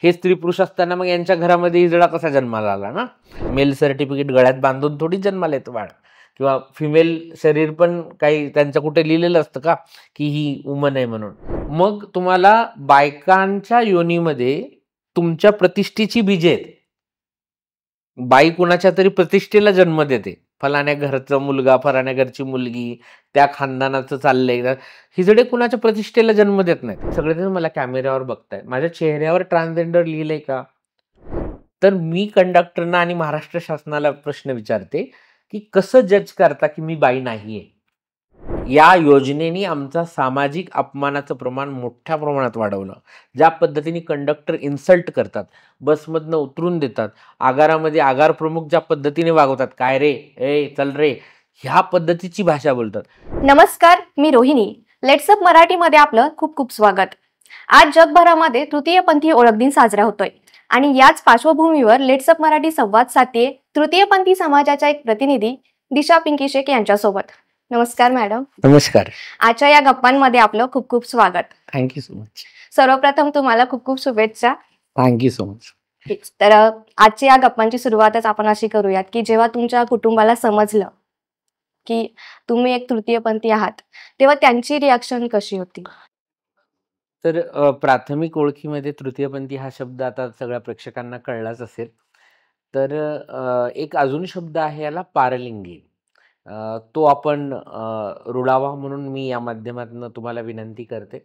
हे स्त्री पुरुष असताना मग यांच्या घरामध्ये हिजडा कसा जन्माला आला ना. मेल सर्टिफिकेट गळ्यात बांधून थोडी जन्माला येतं बाळ, किंवा फिमेल शरीर पण काही त्यांचं कुठे लिहिलेलं असतं का की ही वुमन आहे म्हणून. मग तुम्हाला बायकांच्या योनीमध्ये तुमच्या प्रतिष्ठेची बीजे आहेत. बाई कुणाच्या तरी प्रतिष्ठेला जन्म देते. फलाण्या घरचा मुलगा, फलाण्या घरची मुलगी, त्या खानदानाचं चाललंय. हिजडे कुणाच्या प्रतिष्ठेला जन्म देत नाहीत. सगळेजण मला कॅमेऱ्यावर बघतायत, माझ्या चेहऱ्यावर ट्रान्सजेंडर लिहिलंय का? तर मी कंडक्टरना आणि महाराष्ट्र शासनाला प्रश्न विचारते की कसं जज करता की मी बाई नाहीये. या योजनेने आमचा सामाजिक अपमानाचं प्रमाण मोठ्या प्रमाणात वाढवलं. ज्या पद्धतीने कंडक्टर इन्सल्ट करतात, बसमधनं उतरून देतात, आगारामध्ये आगार प्रमुख ज्या पद्धतीने वागवतात, काय रे, ए चल रे, ह्या पद्धतीची भाषा बोलतात. नमस्कार, मी रोहिणी. लेट्स अप मराठीमध्ये आपलं खूप खूप स्वागत. आज जगभरामध्ये तृतीयपंथी ओळख दिन साजरा होतोय आणि याच पार्श्वभूमीवर लेट्स अप मराठी संवाद साधते तृतीयपंथी समाजाच्या एक प्रतिनिधी दिशा पिंकी शेख यांच्यासोबत. नमस्कार मॅडम. नमस्कार. आजच्या या गप्पांमध्ये आपलं खूप खूप स्वागत. Thank you so much. सर्वप्रथम तुम्हाला खूप खूप शुभेच्छा. Thank you so much. तर आजच्या या गप्पांची सुरुवातच आपण अशी करूयात की जेव्हा तुमच्या कुटुंबाला समजलं की तुम्ही एक तृतीयपंथी आहात, तेव्हा त्यांची रिॲक्शन कशी होती? तर प्राथमिक ओळखीमध्ये तृतीयपंथी हा शब्द आता सगळ्या प्रेक्षकांना कळलाच असेल. तर एक अजून शब्द आहे याला, पारलिंगी. तो आपण रुळावा म्हणून मी या माध्यमातून तुम्हाला विनंती करते.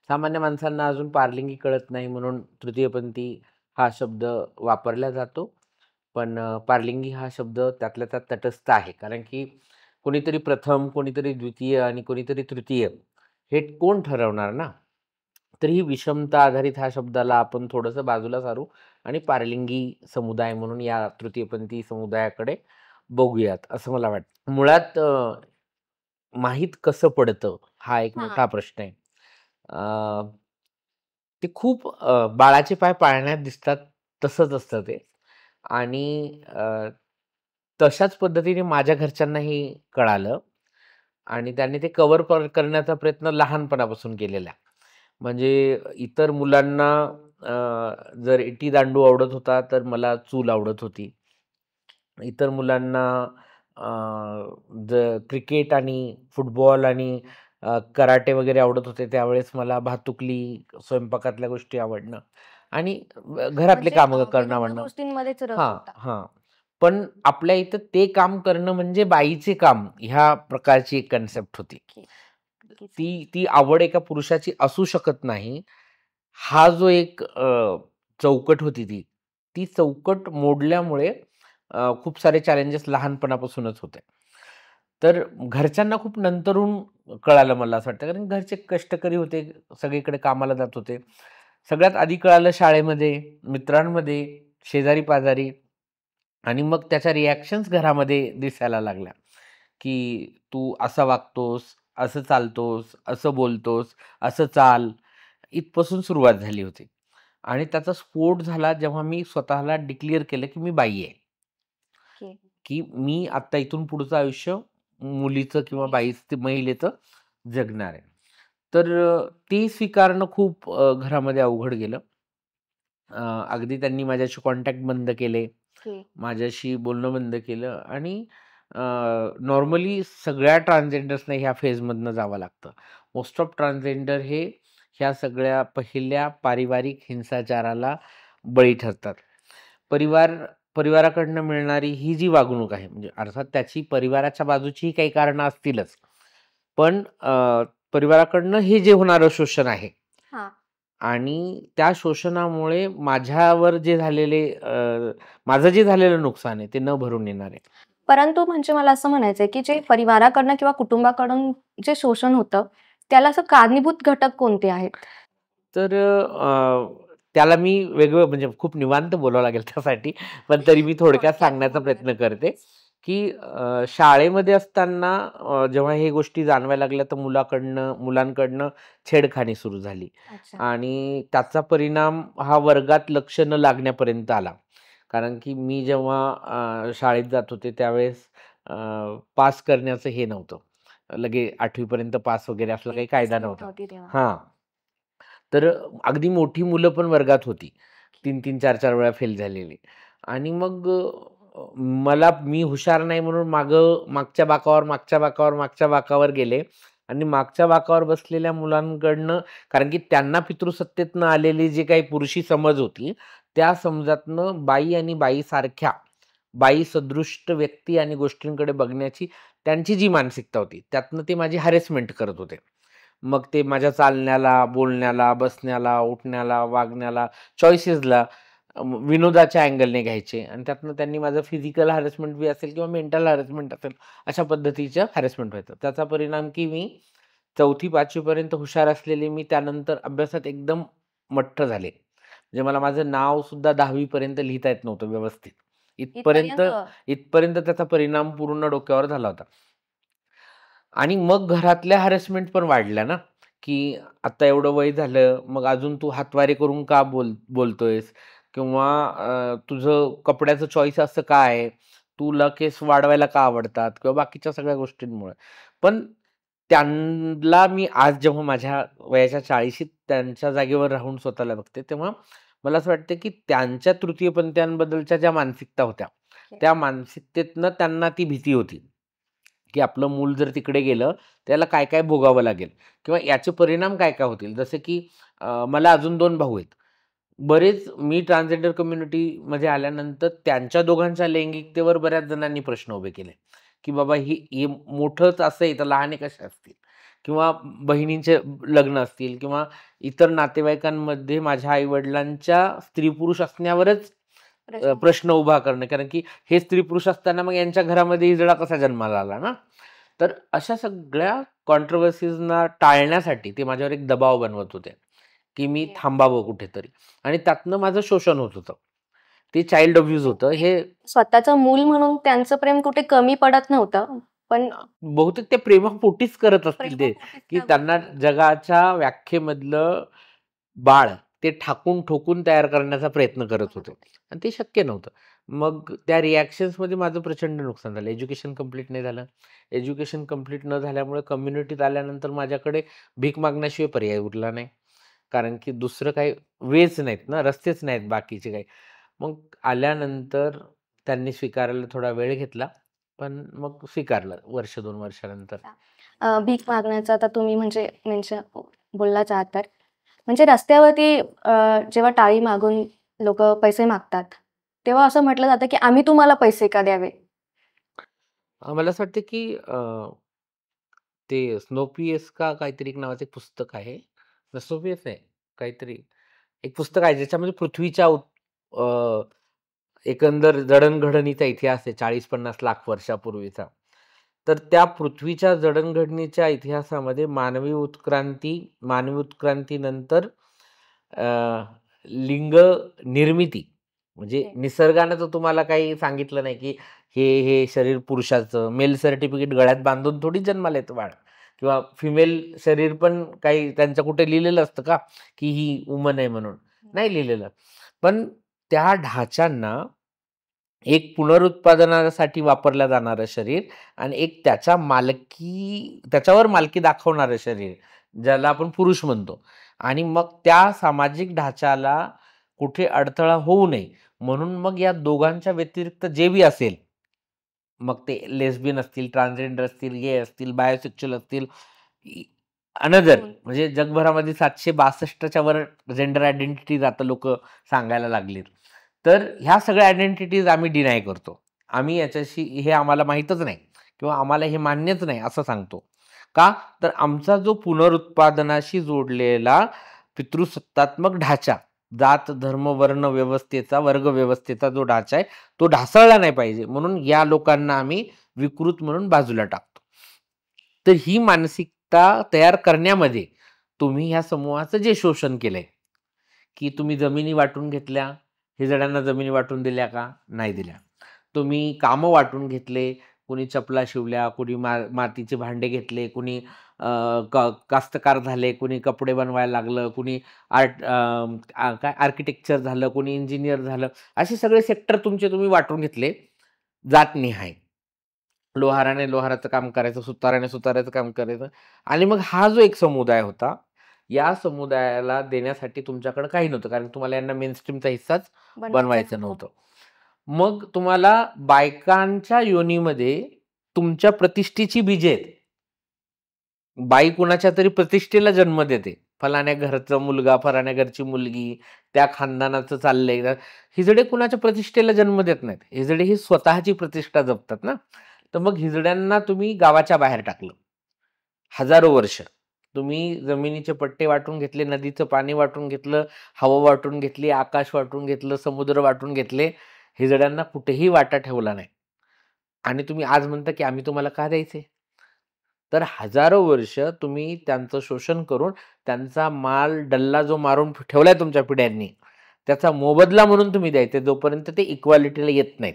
सामान्य माणसांना अजून पारलिंगी कळत नाही म्हणून तृतीयपंथी हा शब्द वापरला जातो. पण पारलिंगी हा शब्द त्यातल्या त्यात तटस्थ आहे, कारण की कोणीतरी प्रथम, कोणीतरी द्वितीय आणि कोणीतरी तृतीय हे कोण ठरवणार ना. तर ही विषमता आधारित ह्या शब्दाला आपण थोडंसं बाजूला सारू आणि पारलिंगी समुदाय म्हणून या तृतीयपंथी समुदायाकडे बघूयात असं मला वाटतं. मुळात माहीत कसं पडतं हा एक मोठा प्रश्न आहे. ते खूप बाळाचे पाय पाळण्यात दिसतात तसंच असतं ते. आणि तशाच पद्धतीने माझ्या घरच्यांनाही कळालं आणि त्यांनी ते कव्हर करण्याचा प्रयत्न लहानपणापासून केलेला आहे. म्हणजे इतर मुलांना जर इटी दांडू आवडत होता तर मला चूल आवडत होती. इतर मुलांना क्रिकेट आणि फुटबॉल आणि कराटे वगैरे आवडत होते, त्यावेळेस मला भातुकली, स्वयंपाकातल्या गोष्टी आवडणं आणि घरातले कामं करणं आवडणं. हां. पण आपल्या इथं ते काम करणं म्हणजे बाईचे काम, ह्या प्रकारची एक कन्सेप्ट होती. ती आवड एका पुरुषाची असू शकत नाही, हा जो एक चौकट होती ती चौकट मोडल्यामुळे खूप सारे चॅलेंजेस लहानपणापासूनच होते. तर घरच्यांना खूप नंतरून कळालं मला असं वाटतं, कारण घरचे कष्टकरी होते, सगळीकडे कामाला जात होते. सगळ्यात आधी कळालं शाळेमध्ये, मित्रांमध्ये, शेजारी पाजारी, आणि मग त्याच्या रिॲक्शन्स घरामध्ये दिसायला लागल्या की तू असा वागतोस, असं चालतोस, असं बोलतोस, असं चाल, इथपासून सुरुवात झाली होती. आणि त्याचा स्फोट झाला जेव्हा मी स्वतःला डिक्लेअर केलं की मी बाई आहे, की मी आता इथून पुढचं आयुष्य मुलीचं किंवा महिलेचं जगणार आहे. तर ते स्वीकारणं खूप घरामध्ये अवघड गेलं. अगदी त्यांनी माझ्याशी कॉन्टॅक्ट बंद केले, माझ्याशी बोलणं बंद केलं. आणि नॉर्मली सगळ्या ट्रान्सजेंडर्सना ह्या फेजमधनं जावं लागतं. मोस्ट ऑफ ट्रान्सजेंडर हे ह्या सगळ्या पहिल्या पारिवारिक हिंसाचाराला बळी ठरतात. परिवाराकडनं मिळणारी ही जी वागणूक आहे, म्हणजे अर्थात त्याची परिवाराच्या बाजूची काही कारणं असतीलच, पण परिवाराकडनं हे जे होणारं शोषण आहे आणि त्या शोषणामुळे माझ्यावर जे झालेले माझं जे झालेलं नुकसान आहे ते न भरून येणार आहे. परंतु म्हणजे मला असं म्हणायचंय की जे परिवाराकडनं किंवा कुटुंबाकडून जे शोषण होतं, त्याला असं कारणीभूत घटक कोणते आहेत? तर त्याला मी वेगळं, म्हणजे खूप निवांत बोलावं लागेल त्यासाठी, पण तरी मी थोडक्यात सांगण्याचा प्रयत्न करते की शाळेमध्ये असताना जेव्हा हे गोष्टी जाणवायला लागल्या तर मुलांकडनं छेडखाणी सुरू झाली आणि त्याचा परिणाम हा वर्गात लक्ष न लागण्यापर्यंत आला. कारण की मी जेव्हा शाळेत जात होते त्यावेळेस पास करण्याचं हे नव्हतं, लगे 8वी पर्यंत पास वगैरे असला काही कायदा नव्हता. हां. तर अगदी मोठी मुलं पण वर्गात होती 3-3, 4-4 वेळा फेल झालेली. आणि मग मी हुशार नाही म्हणून मागच्या बाकावर गेले आणि मागच्या बाकावर बसलेल्या मुलांकडनं, कारण की त्यांना पितृसत्तेतनं आलेली जी काही पुरुषी समज होती, त्या समजातनं बाई आणि बाईसारख्या बाई सदृष्ट व्यक्ती आणि गोष्टींकडे बघण्याची त्यांची जी मानसिकता होती, त्यातनं ते माझी हॅरेसमेंट करत होते. मग ते माझ्या चालण्याला, बोलण्याला, बसण्याला, उठण्याला, वागण्याला, चॉईसेसला विनोदाच्या अँगलने घ्यायचे आणि त्यातनं त्यांनी माझं फिजिकल हॅरेसमेंट बी असेल किंवा मेंटल हॅरेसमेंट असेल, अशा पद्धतीचं हॅरेसमेंट व्हायचं. त्याचा परिणाम की मी 4थी-5वी पर्यंत हुशार असलेले मी त्यानंतर अभ्यासात एकदम मठ्ठ झाले. म्हणजे मला माझं नाव सुद्धा 10वी पर्यंत लिहिता येत नव्हतं व्यवस्थित. इथपर्यंत इथपर्यंत त्याचा परिणाम पूर्ण डोक्यावर झाला होता. आणि मग घरातल्या हॅरेसमेंट पण वाढल्या ना, की आता एवढं वय झालं, मग अजून तू हातवारे करून का बोलतोयस? किंवा तुझं कपड्याचं चॉईस असं का आहे? तुला केस वाढवायला का आवडतात? किंवा बाकीच्या सगळ्या गोष्टींमुळे. पण त्यांना मी आज जेव्हा माझ्या वयाच्या 40शीत त्यांच्या जागेवर राहून स्वतःला बघते, तेव्हा मला असं वाटतं की त्यांच्या तृतीयपंथीयांबद्दलच्या ज्या मानसिकता होत्या, त्या मानसिकतेतनं त्यांना ती भीती होती, की आपलं मूल जर तिकडे गेलं, त्याला काय काय भोगावं लागेल किंवा याचे परिणाम काय काय होतील. जसे की मला अजून 2 भाऊ आहेत. बरेच मी ट्रान्सजेंडर कम्युनिटीमध्ये आल्यानंतर त्यांच्या दोघांच्या लैंगिकतेवर बऱ्याच जणांनी प्रश्न उभे केले, की बाबा हे मोठंच असं आहे तर लहाने कसे असतील, किंवा बहिणींचे लग्न असतील, किंवा इतर नातेवाईकांमध्ये माझ्या आईवडिलांच्या स्त्री पुरुष असण्यावरच प्रश्न उभा करणं, कारण की हे स्त्री पुरुष असताना मग यांच्या घरामध्ये हिजडा कसा जन्माला आला ना. तर अशा सगळ्या कॉन्ट्रोवर्सीजना टाळण्यासाठी ते माझ्यावर एक दबाव बनवत होते, की मी थांबावं कुठेतरी, आणि त्यातनं माझं शोषण होत होतं. ते चाइल्ड अब्यूज होतं. हे स्वतःचं मूल म्हणून त्यांचं प्रेम कुठे कमी पडत नव्हतं, पण बहुतेक ते प्रेमापोटीच करत असतील ते, की त्यांना जगाच्या व्याख्येमधलं बाळ ते ठाकून ठोकून तयार करण्याचा प्रयत्न करत होते आणि ते शक्य नव्हतं. मग त्या रिॲक्शन्समध्ये माझं प्रचंड नुकसान झालं. एज्युकेशन कंप्लीट नाही झालं. एज्युकेशन कंप्लीट न झाल्यामुळे कम्युनिटीत आल्यानंतर माझ्याकडे भीक मागण्याशिवाय पर्याय उरला नाही. कारण की दुसरं काही वेच नाहीत ना, रस्तेच नाहीत बाकीचे काही. मग आल्यानंतर त्यांनी स्वीकारायला थोडा वेळ घेतला, पण मग स्वीकारलं वर्ष 2 वर्षानंतर. भीक मागण्याचं आता तुम्ही म्हणजे बोललाच आहात तर, म्हणजे रस्त्यावरती जेव्हा टाळी मागून लोक पैसे मागतात, तेव्हा असं म्हटलं जातं की आम्ही तुम्हाला पैसे का द्यावे? मला असं वाटतं की ते स्नोपीएस का काहीतरी एक नावाचं एक पुस्तक आहे. स्नोपीएस नाही, काहीतरी एक पुस्तक आहे ज्याच्यामध्ये पृथ्वीच्या एकंदर जडणघडणीचा इतिहास आहे 40-50 लाख वर्षापूर्वीचा. तर त्या पृथ्वीच्या जडणघडणीच्या इतिहासामध्ये मानवी उत्क्रांतीनंतर लिंग निर्मिती, म्हणजे निसर्गानं तर तुम्हाला काही सांगितलं नाही, की हे शरीर पुरुषाचं, मेल सर्टिफिकेट गळ्यात बांधून थोडी जन्माला येतं बाळ, किंवा फिमेल शरीर पण काही त्यांच्या कुठे लिहिलेलं असतं का, की ही वुमन आहे म्हणून? नाही लिहिलेलं. पण त्या ढाच्यांना एक पुनरुत्पादनासाठी वापरलं जाणारं शरीर आणि एक त्याच्यावर मालकी दाखवणारं शरीर, ज्याला आपण पुरुष म्हणतो, आणि मग त्या सामाजिक ढाच्याला कुठे अडथळा होऊ नये म्हणून मग या दोघांच्या व्यतिरिक्त जे बी असेल, मग ते लेस्बियन असतील, ट्रान्सजेंडर असतील, गे असतील, बायोसेक्शुअल असतील, अनदर, म्हणजे जगभरामध्ये 762च्या वर जेंडर आयडेंटिटीज आता लोक सांगायला लागलीत. तर ह्या सगळ्या आयडेंटिटीज आम्ही डिनाय करतो. आम्ही याच्याशी, हे आम्हाला माहीतच नाही किंवा आम्हाला हे मान्यच नाही असं सांगतो. का? तर आमचा जो पुनरुत्पादनाशी जोडलेला पितृसत्तात्मक ढाचा, जात धर्म वर्ण व्यवस्थेचा, वर्ग व्यवस्थेचा जो ढाचा आहे, तो ढासळला नाही पाहिजे म्हणून या लोकांना आम्ही विकृत म्हणून बाजूला टाकतो. तर ही मानसिकता तयार करण्यामध्ये तुम्ही ह्या समूहाचं जे शोषण केलंय, की तुम्ही जमिनी वाटून घेतल्या, हिजड्यांना जमिनी वाटून दिल्या का? नाही दिल्या. तुम्ही कामं वाटून घेतले, कोणी चपला शिवल्या, कोणी मातीचे भांडे घेतले, कोणी कास्तकार झाले, कोणी कपडे बनवायला लागलं, कोणी काय आर्किटेक्चर झालं, कोणी इंजिनियर झालं, असे सगळे सेक्टर तुम्ही वाटून घेतले जातनिहाय. लोहाराने लोहाराचं काम करायचं, सुताराने सुताराचं काम करायचं. आणि मग हा जो एक समुदाय होता, या समुदायाला देण्यासाठी तुमच्याकडे काही नव्हतं, कारण तुम्हाला यांना मेनस्ट्रीमचा हिस्साच बनवायचा नव्हतं. मग तुम्हाला बायकांच्या योनीमध्ये तुमच्या प्रतिष्ठेची बीजे आहेत. बाई कुणाच्या तरी प्रतिष्ठेला जन्म देते. फलाण्या घरचा मुलगा, फलाण्या घरची मुलगी, त्या खानदानाचं चाललंय. हिजडे कुणाच्या प्रतिष्ठेला जन्म देत नाहीत. हिजडे ही स्वतःची प्रतिष्ठा जपतात ना. तर मग हिजड्यांना तुम्ही गावाच्या बाहेर टाकलं. हजारो वर्ष तुम्ही जमिनीचे पट्टे वाटून घेतले, नदीचं पाणी वाटून घेतलं, हवा वाटून घेतली, आकाश वाटून घेतलं, समुद्र वाटून घेतले. हिजड्यांना कुठेही वाटा ठेवला नाही. आणि तुम्ही आज म्हणता की आम्ही तुम्हाला का द्यायचे? तर हजारो वर्ष तुम्ही त्यांचं शोषण करून त्यांचा माल डल्ला जो मारून ठेवलाय तुमच्या पिढ्यांनी, त्याचा मोबदला म्हणून तुम्ही द्यायचे, जोपर्यंत ते इक्वालिटीला येत नाहीत,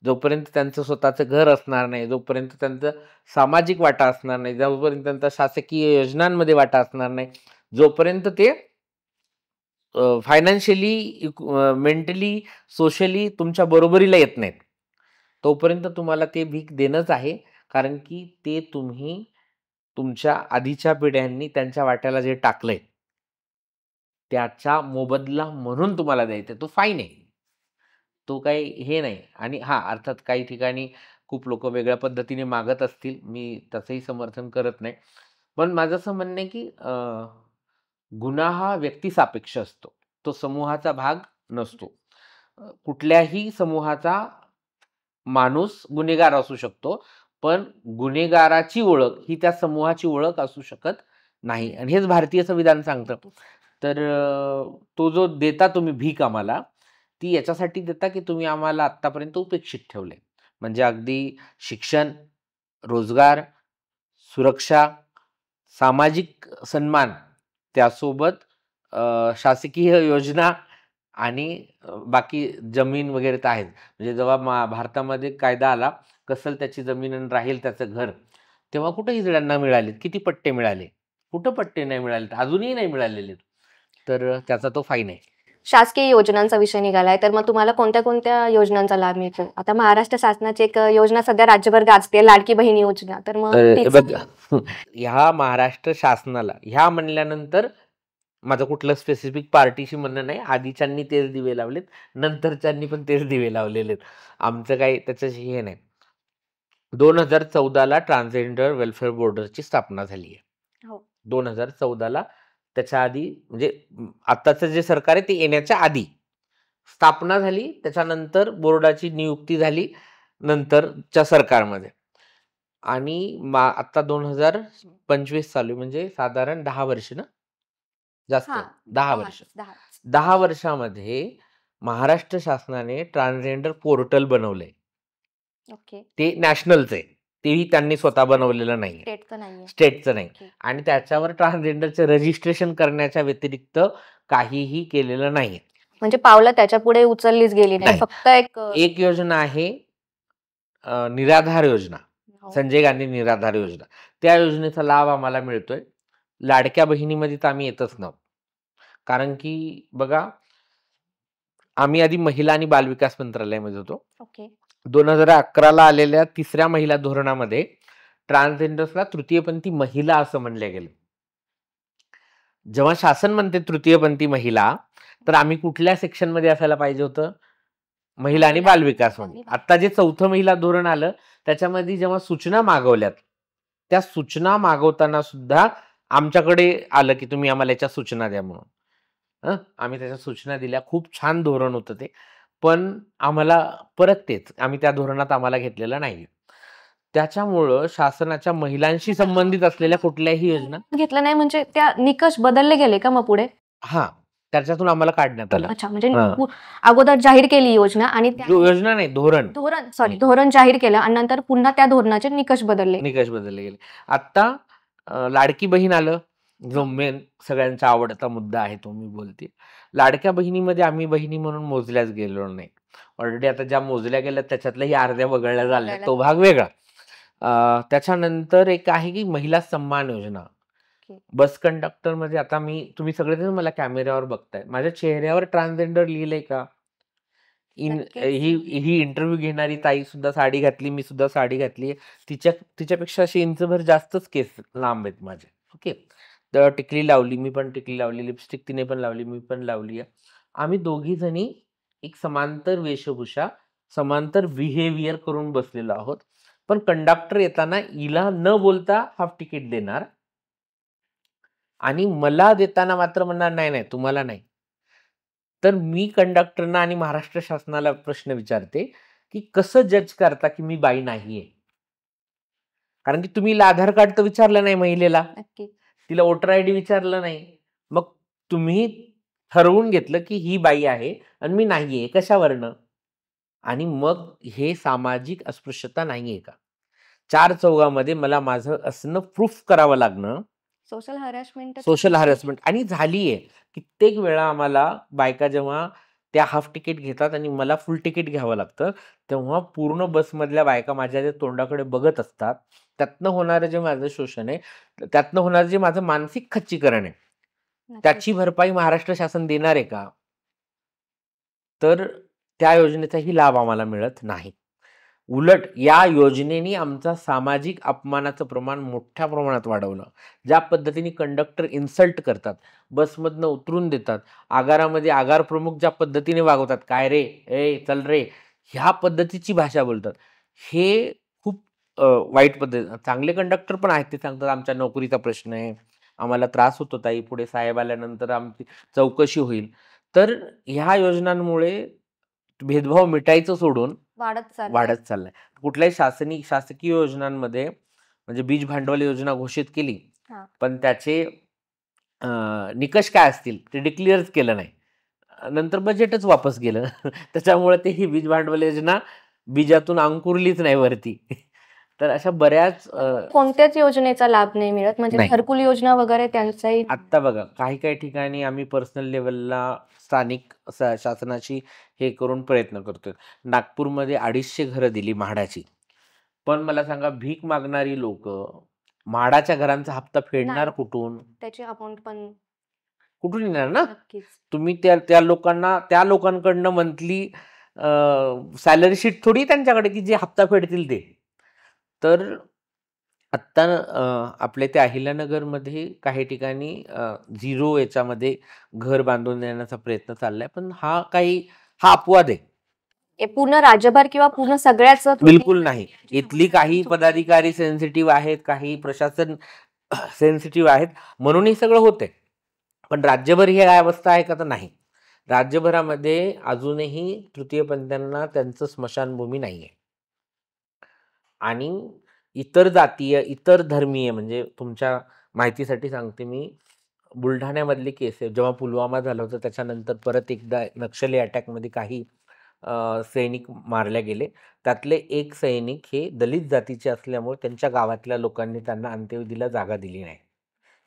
जोपर्यंत त्यांचं स्वतःचं घर असणार नाही, जोपर्यंत त्यांचं सामाजिक वाटा असणार नाही, जोपर्यंत त्यांचा शासकीय योजनांमध्ये वाटा असणार नाही, जोपर्यंत ते फायनान्शियली, मेंटली, सोशली तुमच्या बरोबरीला येत नाहीत, तोपर्यंत तुम्हाला ते भीक देणंच आहे. कारण की ते तुम्ही तुमच्या आधीच्या पिढ्यांनी त्यांच्या वाट्याला जे टाकलंय त्याचा मोबदला म्हणून तुम्हाला द्यायचं. तो फाईन आहे, तो काही हे नाही. आणि हा, अर्थात काही ठिकाणी खूप लोक वेगळ्या पद्धतीने मागत असतील, मी त्याचंही समर्थन करत नाही. पण माझं असं म्हणणं आहे की गुन्हा हा व्यक्तिसापेक्ष असतो, तो समूहाचा भाग नसतो. कुठल्याही समूहाचा माणूस गुन्हेगार असू शकतो, पण गुन्हेगाराची ओळख ही त्या समूहाची ओळख असू शकत नाही. आणि हेच भारतीय संविधान सांगतं. तर तो जो देता तुम्ही भीक आम्हाला, ती याच्यासाठी देता की तुम्ही आम्हाला आत्तापर्यंत उपेक्षित ठेवले. म्हणजे अगदी शिक्षण, रोजगार, सुरक्षा, सामाजिक सन्मान, त्यासोबत शासकीय योजना आणि बाकी जमीन वगैरे तर आहेत. म्हणजे जेव्हा भारतामध्ये कायदा आला, कसल त्याची जमीन आणि राहील त्याचं घर, तेव्हा कुठं हिजड्यांना मिळाले? किती पट्टे मिळाले? कुठं पट्टे नाही मिळाले, अजूनही नाही मिळालेले. तर त्याचा तो फाईन आहे. शासकीय योजनांचा विषय निघालाय, तर मग तुम्हाला कोणत्या कोणत्या योजनांचा लाभ मिळतो? आता महाराष्ट्र शासनाची एक योजना सध्या राज्यभर गाजते, लाडकी बहीण योजना. तर मग ह्या महाराष्ट्र शासनाला ह्या म्हणल्यानंतर माझं कुठलं स्पेसिफिक पार्टीशी म्हणणं नाही. आधीच्यांनी तेच दिवे लावलेत, नंतरच्यांनी पण तेच दिवे लावलेले आहेत. आमचं काही त्याच्याशी हे नाही. 2014ला ट्रान्सजेंडर वेलफेअर बोर्डची स्थापना झाली आहे. 2014ला. त्याच्या आधी म्हणजे आताचं जे सरकार आहे ते येण्याच्या आधी स्थापना झाली, त्याच्यानंतर बोर्डाची नियुक्ती झाली नंतरच्या सरकारमध्ये. आणि आता 2025 चालू, म्हणजे साधारण 10 वर्ष ना, जास्त 10 वर्ष. 10 वर्षामध्ये महाराष्ट्र शासनाने ट्रान्सजेंडर पोर्टल बनवलंय. ते नॅशनलचं आहे, तेही त्यांनी स्वतः बनवलेलं नाही, स्टेटचं नाही. आणि त्याच्यावर ट्रान्सजेंडरचं रजिस्ट्रेशन करण्याच्या व्यतिरिक्त काहीही केलेलं नाही. म्हणजे पावलं त्याच्या पुढे उचललीच गेली नाही. फक्त एक योजना आहे, निराधार योजना, संजय गांधी निराधार योजना. त्या योजनेचा लाभ आम्हाला मिळतोय. लाडक्या बहिणीमध्ये तर आम्ही येतच नव्हतो. कारण की बघा, आम्ही आधी महिला आणि बालविकास मंत्रालयामध्ये होतो. 2011ला आलेल्या 3ऱ्या महिला धोरणामध्ये ट्रान्सजेंडर्सला तृतीयपंथी महिला असं म्हणलं गेलं. जेव्हा शासन म्हणते तृतीयपंथी महिला, तर आम्ही कुठल्या सेक्शन मध्ये असायला पाहिजे होतं? महिला आणि बालविकास मध्ये. आता जे 4थं महिला धोरण आलं, त्याच्यामध्ये जेव्हा सूचना मागवल्यात, त्या सूचना मागवताना सुद्धा आमच्याकडे आलं की तुम्ही आम्हाला याच्या सूचना द्या म्हणून. आम्ही त्याच्या सूचना दिल्या. खूप छान धोरण होतं ते, पण आम्हाला परत तेच, आम्ही त्या धोरणात आम्हाला घेतलेलं नाही. त्याच्यामुळं शासनाच्या महिलांशी संबंधित असलेल्या कुठल्याही योजना घेतलं नाही. म्हणजे त्या निकष बदलले गेले का मग पुढे? हा, त्याच्यातून आम्हाला काढण्यात आलं. अच्छा, म्हणजे अगोदर जाहीर केली योजना आणि योजना नाही, धोरण जाहीर केलं आणि नंतर पुन्हा त्या धोरणाचे निकष बदलले गेले. आता लाडकी बहीण आलं, जो मेन सगळ्यांचा आवडता मुद्दा आहे, तो मी बोलते. लाडक्या बहिणीमध्ये आम्ही बहिणी म्हणून मोजल्याच गेलो नाही. ऑलरेडी आता ज्या मोजल्या गेल्या त्याच्यातल्याही अर्ध्या वगळल्या झाल्या, तो भाग वेगळा. त्याच्यानंतर एक आहे की महिला सन्मान योजना. बस कंडक्टर मध्ये आता तुम्ही सगळेजण मला कॅमेऱ्यावर बघताय, माझ्या चेहऱ्यावर ट्रान्सजेंडर लिहिलंय का? ही इंटरव्ह्यू घेणारी ताई सुद्धा साडी घातली, मी सुद्धा साडी घातली. तिच्यापेक्षा अशी इंचभर जास्तच केस लांब आहेत माझे. ओके. तर टिकली लावली, मी पण टिकली लावली, लिपस्टिक तिने पण लावली, मी पण लावली आहे. आम्ही दोघी जणी एक समांतर वेशभूषा, समांतर बिहेवियर करून बसलेलो आहोत. पण कंडक्टर येताना हिला न बोलता हाफ तिकीट देणार आणि मला देताना मात्र म्हणणार नाही नाही तुम्हाला नाही. तर मी कंडक्टरना आणि महाराष्ट्र शासनाला प्रश्न विचारते की कसं जज करता की मी बाई नाहीये? कारण की तुम्ही आधार कार्ड तर विचारलं नाही महिलेला, तिला वोटर आयडी विचारलं नाही, मग तुम्ही ठरवून घेतलं की ही बाई आहे आणि मी नाहीये, कशावरनं? आणि मग हे सामाजिक अस्पृश्यता नाहीये का? चार चौघामध्ये मला माझं असणं प्रूफ करावं लागणं सोशल हॅरेसमेंट आणि झालीये. कित्येक वेळा आम्हाला बायका जेव्हा त्या हाफ तिकीट घेतात आणि मला फुल तिकीट घ्यावं लागतं, तेव्हा पूर्ण बसमधल्या बायका माझ्या तोंडाकडे बघत असतात. त्यातनं होणारं जे माझं शोषण आहे, त्यातनं होणारं जे माझं मानसिक खच्चीकरण आहे, त्याची भरपाई महाराष्ट्र शासन देणार आहे का? तर त्या योजनेचाही लाभ आम्हाला मिळत नाही. उलट या योजनेने आमचा सामाजिक अपमानाचं प्रमाण मोठ्या प्रमाणात वाढवलं. ज्या पद्धतीने कंडक्टर इन्सल्ट करतात, बसमधनं उतरून देतात, आगारामध्ये आगार प्रमुख ज्या पद्धतीने वागवतात, काय रे, ए चल रे, ह्या पद्धतीची भाषा बोलतात, हे खूप वाईट पद्धती. चांगले कंडक्टर पण आहेत, ते सांगतात आमच्या नोकरीचा प्रश्न आहे, आम्हाला त्रास होतो ताई, पुढे साहेब आल्यानंतर आमची चौकशी होईल. तर ह्या योजनांमुळे भेदभाव मिटायचं सोडून वाढत चाललाय. कुठल्याही शासकीय योजनांमध्ये म्हणजे बीज भांडवल योजना घोषित केली, पण त्याचे निकष काय असतील ते डिक्लेअरच केलं नाही, नंतर बजेटच वापस गेलं. त्याच्यामुळे ते ही बीज भांडवल योजना बीजातून अंकुरलीच नाही वरती. तर अशा बऱ्याच कोणत्याच योजनेचा लाभ नाही मिळत, म्हणजे घरकुल योजना वगैरे त्यांचाही. आता बघा, काही ठिकाणी आम्ही पर्सनल लेवलला स्थानिक शासनाची हे करून प्रयत्न करतोय. नागपूरमध्ये 250 घरं दिली म्हाडाची, पण मला सांगा भीक मागणारी लोक म्हाडाच्या घरांचा हप्ता फेडणार कुठून? त्याची अमाऊंट पण कुठून येणार ना? तुम्ही त्या लोकांकडनं मंथली सॅलरी शीट थोडी त्यांच्याकडे की जे हप्ता फेडतील ते. तर आत्ता आपल्या त्या अहिल्यानगरमध्ये काही ठिकाणी 0 याच्यामध्ये घर बांधून देण्याचा प्रयत्न चाललाय, पण हा अपवाद आहे. पूर्ण राज्यभर किंवा पूर्ण सगळ्याच बिलकुल नाही. इथली काही पदाधिकारी सेन्सिटिव्ह आहेत, काही प्रशासन सेन्सिटिव्ह आहेत, म्हणून हे सगळं होतंय. पण राज्यभर ही अवस्था आहे का? तर नाही. राज्यभरामध्ये अजूनही तृतीयपंथीयांना त्यांचं स्मशानभूमी नाहीये. आणि इतर जातीय, इतर धर्मीय, म्हणजे तुमच्या माहितीसाठी सांगते मी, बुलढाण्यामधली केस आहे, जेव्हा पुलवामा झालं होतं त्याच्यानंतर परत एकदा नक्षली अटॅकमध्ये काही सैनिक मारले गेले. त्यातले एक सैनिक हे दलित जातीचे असल्यामुळे त्यांच्या गावातल्या लोकांनी त्यांना अंत्यविधीला जागा दिली नाही.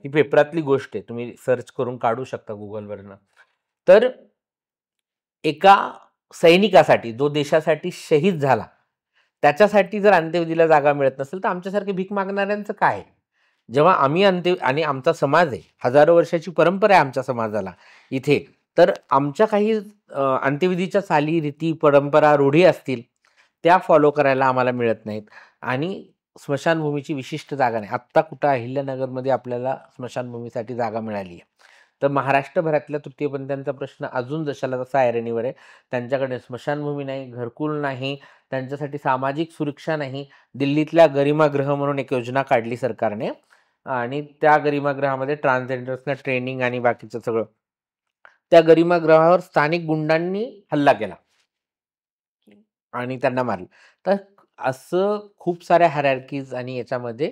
ही पेपरातली गोष्ट आहे, तुम्ही सर्च करून काढू शकता गुगलवरनं. तर एका सैनिकासाठी जो देशासाठी शहीद झाला, त्याच्यासाठी जर अंत्यविधीला जागा मिळत नसेल तर आमच्यासारखे भीक मागणाऱ्यांचं काय? जेव्हा आम्ही आणि आमचा समाज आहे, हजारो वर्षाची परंपरा आहे आमच्या समाजाला इथे, तर आमच्या काही अंत्यविधीच्या चाली, रीती, परंपरा, रूढी असतील त्या फॉलो करायला आम्हाला मिळत नाहीत. आणि स्मशानभूमीची विशिष्ट जागा नाही. आत्ता कुठं अहिल्यानगरमध्ये आपल्याला स्मशानभूमीसाठी जागा मिळाली आहे. तर महाराष्ट्रभरातल्या तृतीयपंथीयांचा प्रश्न अजून जशाला तसा ऐरणीवर आहे. त्यांच्याकडे स्मशानभूमी नाही, घरकुल नाही, त्यांच्यासाठी सामाजिक सुरक्षा नाही. दिल्लीतल्या गरिमागृह म्हणून एक योजना काढली सरकारने आणि त्या गरिमागृहामध्ये ट्रान्सजेंडर्सना ट्रेनिंग आणि बाकीचं सगळं. त्या गरिमागृहावर स्थानिक गुंडांनी हल्ला केला आणि त्यांना मारलं. तर असं खूप साऱ्या हायरार्कीज आणि याच्यामध्ये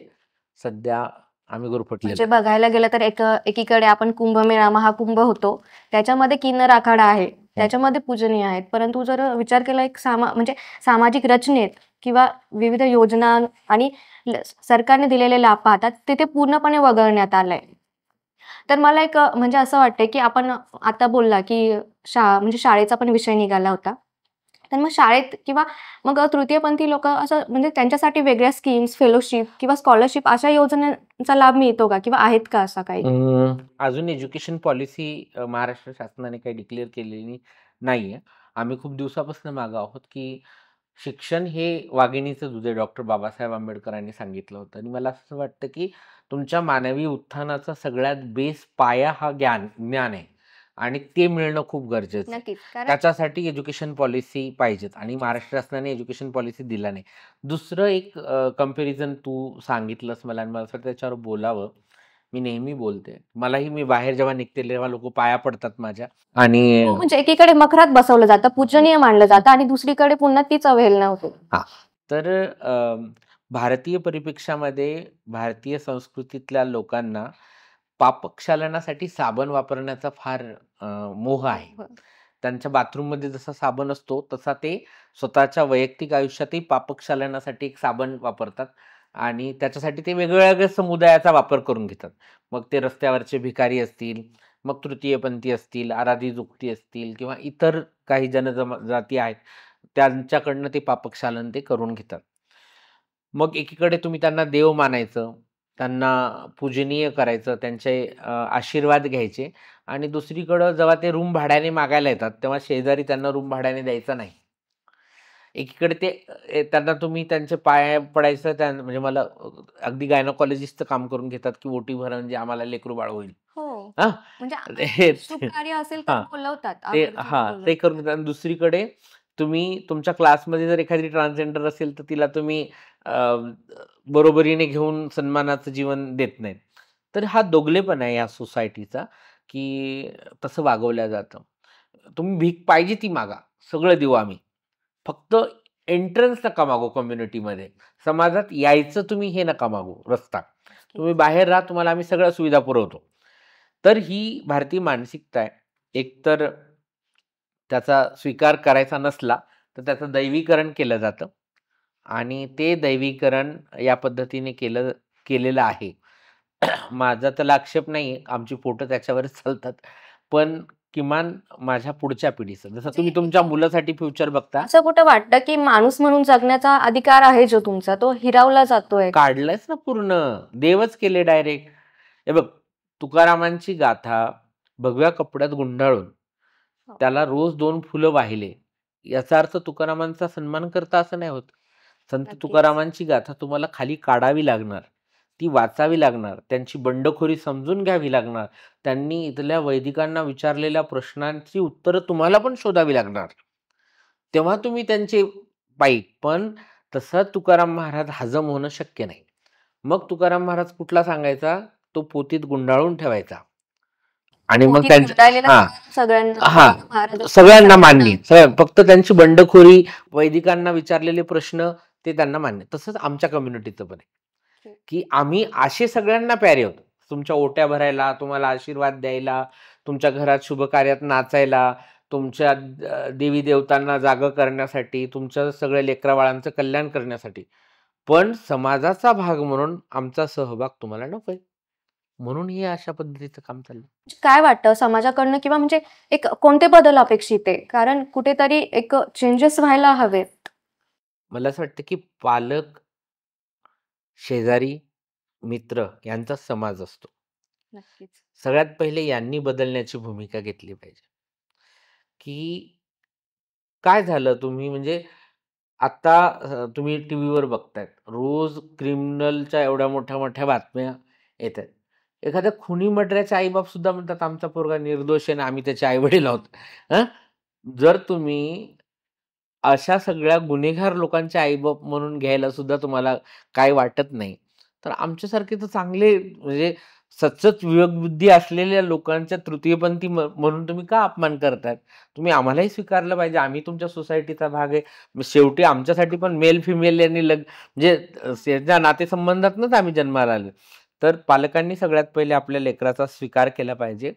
सध्या आम्ही गुरफटले. म्हणजे बघायला गेलं तर एकीकडे आपण कुंभमेळा, महाकुंभ होतो, त्याच्यामध्ये किन्नर आखाडा आहे, त्याच्यामध्ये पूजनीय आहेत, परंतु जर विचार केला एक म्हणजे सामाजिक रचनेत किंवा विविध योजना आणि सरकारने दिलेले लाभ पाहतात, ते पूर्णपणे वगळण्यात आलंय. तर मला एक म्हणजे असं वाटतंय की आपण आता बोलला की म्हणजे शाळेचा पण विषय निघाला होता, तर मग शाळेत किंवा मग तृतीयपंथी लोक असं म्हणजे त्यांच्यासाठी वेगळ्या स्कीम्स, फेलोशिप किंवा स्कॉलरशिप अशा योजनेचा लाभ मिळतो का किंवा आहेत का असं काही? अजून एज्युकेशन पॉलिसी महाराष्ट्र शासनाने काही डिक्लेअर केलेली नाहीये. आम्ही खूप दिवसापासून मागं आहोत की शिक्षण हे वाघिणीचं दूध आहे, डॉक्टर बाबासाहेब आंबेडकरांनी सांगितलं होतं. आणि मला असं वाटतं की तुमच्या मानवी उत्थानाचा सगळ्यात बेस पाया हा ज्ञान आहे आणि ते मिळणं खूप गरजेचं आहे. त्याच्यासाठी एज्युकेशन पॉलिसी पाहिजेत आणि महाराष्ट्र शासनाने एज्युकेशन पॉलिसी दिला नाही. दुसरं एक कंपॅरिझन तू सांगितलंस मला आणि मला असं त्याच्यावर बोलावं. मी नेहमी बोलते, मलाही मी बाहेर जेव्हा निघते तेव्हा लोक पाया पडतात माझ्या. आणि म्हणजे एकीकडे मखरात बसवलं जातं, पूजनीय मानलं जातं आणि दुसरीकडे पुन्हा तीच अवहेलना होते. तर भारतीय परिप्रेक्षामध्ये भारतीय संस्कृतीतल्या लोकांना पापक्षालनासाठी साबण वापरण्याचा फार मोह आहे. त्यांच्या बाथरूममध्ये जसा साबण असतो तसा ते स्वतःच्या वैयक्तिक आयुष्यातही पापक्षालनासाठी एक साबण वापरतात आणि त्याच्यासाठी ते वेगवेगळ्या समुदायाचा वापर करून घेतात. मग ते रस्त्यावरचे भिकारी असतील, मग तृतीयपंथी असतील, आराधी जुक्ती असतील किंवा इतर काही जनजाती आहेत, त्यांच्याकडनं ते पापक्षालन ते करून घेतात. मग एकीकडे तुम्ही त्यांना देव मानायचं, त्यांना पूजनीय करायचं, त्यांचे आशीर्वाद घ्यायचे आणि दुसरीकडं जेव्हा ते रूम भाड्याने मागायला येतात तेव्हा शेजारी त्यांना रूम भाड्याने द्यायचा नाही. एकीकडे ते त्यांना तुम्ही त्यांचे पाय पडायचं, म्हणजे मला अगदी गायनोकॉलॉजिस्टचं काम करून घेतात की ओटी भरा म्हणजे आम्हाला लेकरू बाळ होईल. ते करून घेतात. दुसरीकडे तुम्ही तुमच्या क्लासमध्ये जर एखादी ट्रान्सजेंडर असेल तर तिला तुम्ही बरोबरीने घेऊन सन्मानाचं जीवन देत नाहीत. तर हा दोगलेपणा आहे या सोसायटीचा की तसं वागवलं जातं. तुम्ही भीक पाहिजे ती मागा, सगळं देऊ आम्ही, फक्त एंट्रन्स नका मागू कम्युनिटीमध्ये, समाजात यायचं तुम्ही हे नका मागू रस्ता, तुम्ही बाहेर राहा, तुम्हाला आम्ही सगळ्या सुविधा पुरवतो. तर ही भारतीय मानसिकता आहे. एकतर त्याचा स्वीकार करायचा नसला तर त्याचं दैवीकरण केलं जातं आणि ते दैवीकरण या पद्धतीने केलेलं आहे. माझा त्याला आक्षेप नाही, आमची फोटो त्याच्यावरच चालतात, पण किमान माझ्या पुढच्या पिढीचं, जसं तुम्ही तुमच्या मुलासाठी फ्युचर बघता, असं कुठं वाटतं की माणूस म्हणून जगण्याचा अधिकार आहे जो तुमचा, तो हिरावला जातोय? काढलायच ना पूर्ण, देवच केले डायरेक्ट. हे बघ, तुकारामांची गाथा भगव्या कपड्यात गुंडाळून त्याला रोज 2 फुलं वाहिले, याचा अर्थ तुकारामांचा सन्मान करता असं नाही होत. संत तुकारामांची गाथा तुम्हाला खाली काढावी लागणार, ती वाचावी लागणार, त्यांची बंडखोरी समजून घ्यावी लागणार, त्यांनी इथल्या वैदिकांना विचारलेल्या प्रश्नांची उत्तरं तुम्हाला पण शोधावी लागणार, तेव्हा तुम्ही त्यांचे पायी. पण तसं तुकाराम महाराज हजम होणं शक्य नाही. मग तुकाराम महाराज कुठला सांगायचा, तो पोतीत गुंडाळून ठेवायचा आणि मग त्यांच्या सगळ्यांना मान्य, फक्त त्यांची बंडखोरी, वैदिकांना विचारलेले प्रश्न ते त्यांना मान्य. तसंच आमच्या कम्युनिटीचं पण आहे की आम्ही असे सगळ्यांना प्यारे होतो, तुमच्या ओट्या भरायला, तुम्हाला आशीर्वाद द्यायला, तुमच्या घरात शुभ कार्यात नाचायला, तुमच्या देवी देवतांना जागं करण्यासाठी, तुमच्या सगळ्या लेकराबाळांचं कल्याण करण्यासाठी. पण समाजाचा भाग म्हणून आमचा सहभाग तुम्हाला नकोय, म्हणून हे अशा पद्धतीचं काम चाललं. काय वाटतं समाजाकडनं, किंवा म्हणजे एक कोणते बदल अपेक्षित आहे? कारण कुठेतरी एक चेंजेस व्हायला हवेत. मला असं वाटतं की पालक, शेजारी, मित्र यांचा समाज असतो. नक्कीच. सगळ्यात पहिले यांनी बदलण्याची भूमिका घेतली पाहिजे की काय झालं, तुम्ही म्हणजे आता तुम्ही टीव्हीवर बघतायत, रोज क्रिमिनलच्या एवढ्या मोठ्या मोठ्या बातम्या येत आहेत. एखाद्या खुनी मर्डराचे आईबाप सुद्धा म्हणतात आमचा पोरगा निर्दोष आहे ना, आम्ही त्याचे आई वडील आहोत. जर तुम्ही अशा सगळ्या गुन्हेगार लोकांचे आईबाप म्हणून घ्यायला सुद्धा तुम्हाला काय वाटत नाही, तर आमच्यासारखे तर चांगले म्हणजे सचत विवेकबुद्धी असलेल्या लोकांच्या तृतीयपंथी म्हणून तुम्ही का अपमान करतायत? तुम्ही आम्हालाही स्वीकारलं पाहिजे, आम्ही तुमच्या सोसायटीचा भाग आहे. शेवटी आमच्यासाठी पण मेल फिमेल यांनी म्हणजे नातेसंबंधातनच आम्ही जन्माला आलो. तर पालकांनी सगळ्यात पहिले आपल्या लेकराचा स्वीकार केला पाहिजे.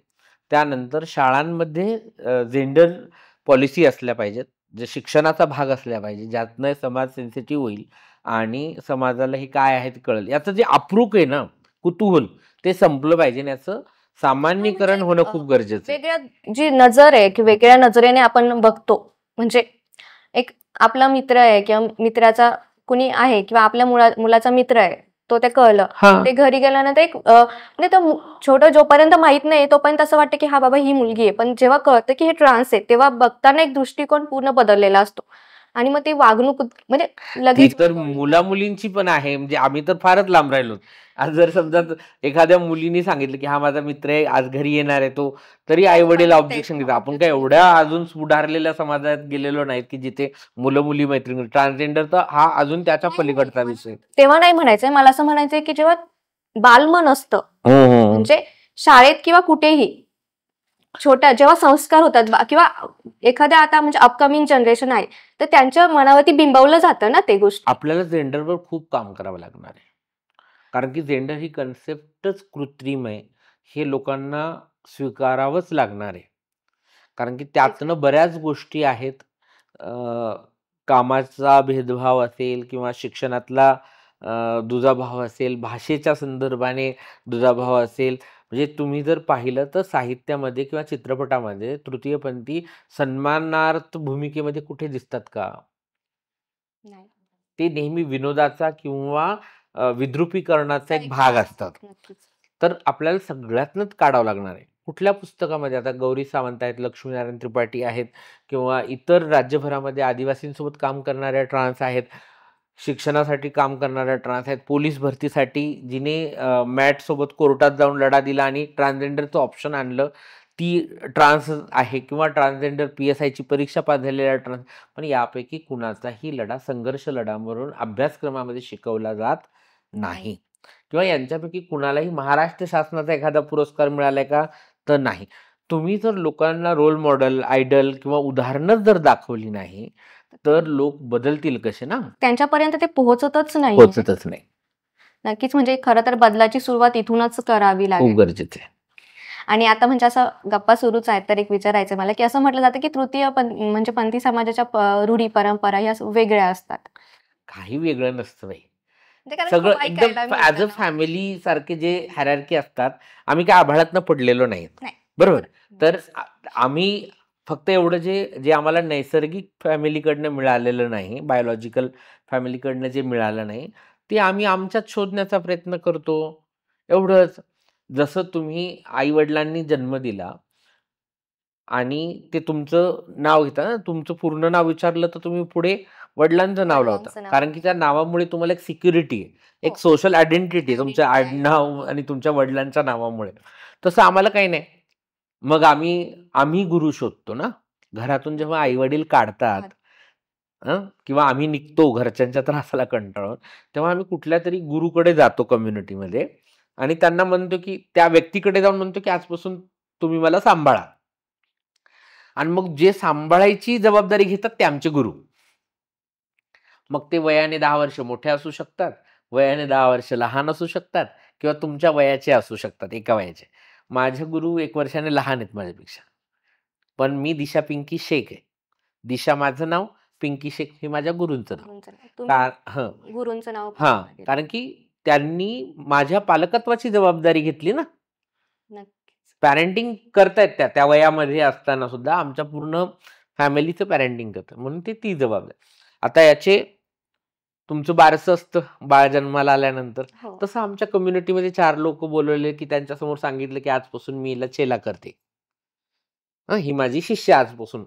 त्यानंतर शाळांमध्ये जेंडर पॉलिसी असल्या पाहिजेत, जे शिक्षणाचा भाग असल्या पाहिजे, ज्यातनं समाज सेन्सिटिव्ह होईल आणि समाजाला हे काय आहे ते कळेल. याचं जे अप्रूप आहे ना, कुतूहल, ते संपलं पाहिजे. याचं सामान्यीकरण होणं खूप गरजेचं आहे. वेगळ्या जी नजर आहे की वेगळ्या नजरेने आपण बघतो, म्हणजे एक आपला मित्र आहे किंवा मित्राचा कुणी आहे किंवा आपल्या मुलाचा मित्र आहे, तो ते कळलं, ते घरी गेल्यानंतर एक म्हणजे तो छोटं जोपर्यंत माहित नाही तोपर्यंत असं वाटतं की हा बाबा ही मुलगी आहे, पण जेव्हा कळतं की हे ट्रान्स आहे तेव्हा बघताना एक दृष्टिकोन पूर्ण बदललेला असतो. आणि मग ते वागणूक म्हणजे ती लगेच तर मुला मुलींची पण आहे. म्हणजे आम्ही तर फारच लांब राहिलो. आज जर समजा एखाद्या मुलीने सांगितलं की हा माझा मित्र आहे, आज घरी येणार आहे तो, तरी आई वडील ऑब्जेक्शन देतात. आपण काय एवढ्या अजून सुधारलेल्या समाजात गेलेलो नाहीत की जिथे मुलं मुली मैत्रिणी. ट्रान्सजेंडर तर हा अजून त्याच्या पलीकडचा विषय. तेव्हा नाही म्हणायचंय, मला असं म्हणायचंय की जेव्हा बालमन असतं म्हणजे शाळेत किंवा कुठेही छोट्या जेव्हा संस्कार होतात किंवा एखाद्या आता म्हणजे अपकमिंग जनरेशन आहे तर त्यांच्या मनावरती बिंबवलं जातं ना ते गोष्ट. आपल्याला जेंडरवर खूप काम करावं लागणार आहे. कारण की जेंडर ही कन्सेप्टच कृत्रिम आहे, हे लोकांना स्वीकारावंच लागणार आहे. कारण की त्यातनं बऱ्याच गोष्टी आहेत. कामाचा भेदभाव असेल किंवा शिक्षणातला दुजाभाव असेल, भाषेच्या संदर्भाने दुजाभाव असेल. म्हणजे तुम्ही जर पाहिलं तर साहित्यामध्ये किंवा चित्रपटामध्ये तृतीयपंथी सन्मानार्थ भूमिकेमध्ये कुठे दिसतात का? ते नेहमी विनोदाचा किंवा विद्रुपीकरणाचा एक भाग असतात. तर आपल्याला सगळ्यातनंच काढावं लागणार आहे. कुठल्या पुस्तकामध्ये आता गौरी सावंत आहेत, लक्ष्मीनारायण त्रिपाठी आहेत किंवा इतर राज्यभरामध्ये आदिवासींसोबत काम करणाऱ्या ट्रान्स आहेत, शिक्षणासाठी काम करणाऱ्या ट्रान्स आहेत, पोलीस भरतीसाठी जिने मॅट सोबत कोर्टात जाऊन लढा दिला आणि ट्रान्सजेंडरचं ऑप्शन आणलं ती ट्रान्स आहे किंवा ट्रान्सजेंडर PSIची परीक्षा पास झालेल्या ट्रान्स. पण यापैकी कुणाचाही लढा संघर्ष लढा म्हणून अभ्यासक्रमामध्ये शिकवला जात नाही किंवा यांच्यापैकी कुणालाही महाराष्ट्र शासनाचा एखादा पुरस्कार मिळालाय का? तर नाही. तुम्ही जर लोकांना रोल मॉडेल, आयडल किंवा उदाहरणच जर दाखवली नाही तर लोक बदलतील कसे ना? त्यांच्यापर्यंत ते पोहोचतच नाही. नक्कीच. म्हणजे खरं तर बदलाची सुरुवात इथूनच करावी लागेल. खूप गरजेचं आहे. आणि आता म्हणजे असं गप्पा सुरूच आहेत तर एक विचारायचं मला की असं म्हटलं जातं की तृतीय म्हणजे पंथी समाजाच्या रूढी परंपरा या वेगळ्या असतात. काही वेगळं नसतं बाई. सगळं एकदम ऍज अ फॅमिली सारखे जे हायरार्की असतात. आम्ही काय आभाळातनं पडलेलो नाही, बरोबर. तर आम्ही फक्त एवढं जे आम्हाला नैसर्गिक फॅमिलीकडनं मिळालेलं नाही, बायोलॉजिकल फॅमिलीकडनं जे मिळालं नाही ते आम्ही आमच्यात शोधण्याचा प्रयत्न करतो, एवढंच. जसं तुम्ही आई वडिलांनी जन्म दिला आणि ते तुमचं नाव घेता ना, तुमचं पूर्ण नाव विचारलं तर तुम्ही पुढे वडिलांचं नाव लावता. कारण की त्या नावामुळे तुम्हाला एक सिक्युरिटी आहे, एक सोशल आयडेंटिटी आहे तुमचं आडनाव आणि तुमच्या वडिलांच्या नावामुळे. तसं आम्हाला काही नाही. मग आम्ही गुरु शोधतो ना. घरातून जेव्हा आई वडील काढतात किंवा आम्ही निघतो घरच्यांच्या त्रासाला कंटाळून, तेव्हा आम्ही कुठल्या तरी गुरुकडे जातो कम्युनिटीमध्ये आणि त्यांना म्हणतो की त्या व्यक्तीकडे जाऊन म्हणतो की आजपासून तुम्ही मला सांभाळा. आणि मग जे सांभाळायची जबाबदारी घेतात ते आमचे गुरु. मग ते वयाने 10 वर्ष मोठे असू शकतात, वयाने 10 वर्ष लहान असू शकतात किंवा तुमच्या वयाचे असू शकतात, एका वयाचे. माझे गुरु 1 वर्षाने लहान आहेत माझ्यापेक्षा. पण मी दिशा पिंकी शेख आहे. दिशा माझं नाव, पिंकी शेख हे माझ्या गुरूंचं नाव. गुरूंचं नाव. कारण की त्यांनी माझ्या पालकत्वाची जबाबदारी घेतली ना. पॅरेंटिंग करतायत त्या वयामध्ये असताना सुद्धा आमच्या पूर्ण फॅमिलीचं पॅरेंटिंग करतात, म्हणून ती जबाबदारी. आता याचे तुमचं बारसं असतं बाळ जन्माला आल्यानंतर, तसं आमच्या कम्युनिटीमध्ये 4 लोक बोलवले की त्यांच्यासमोर सांगितलं की आजपासून मी हिला चेला करते, ही माझी शिष्य आजपासून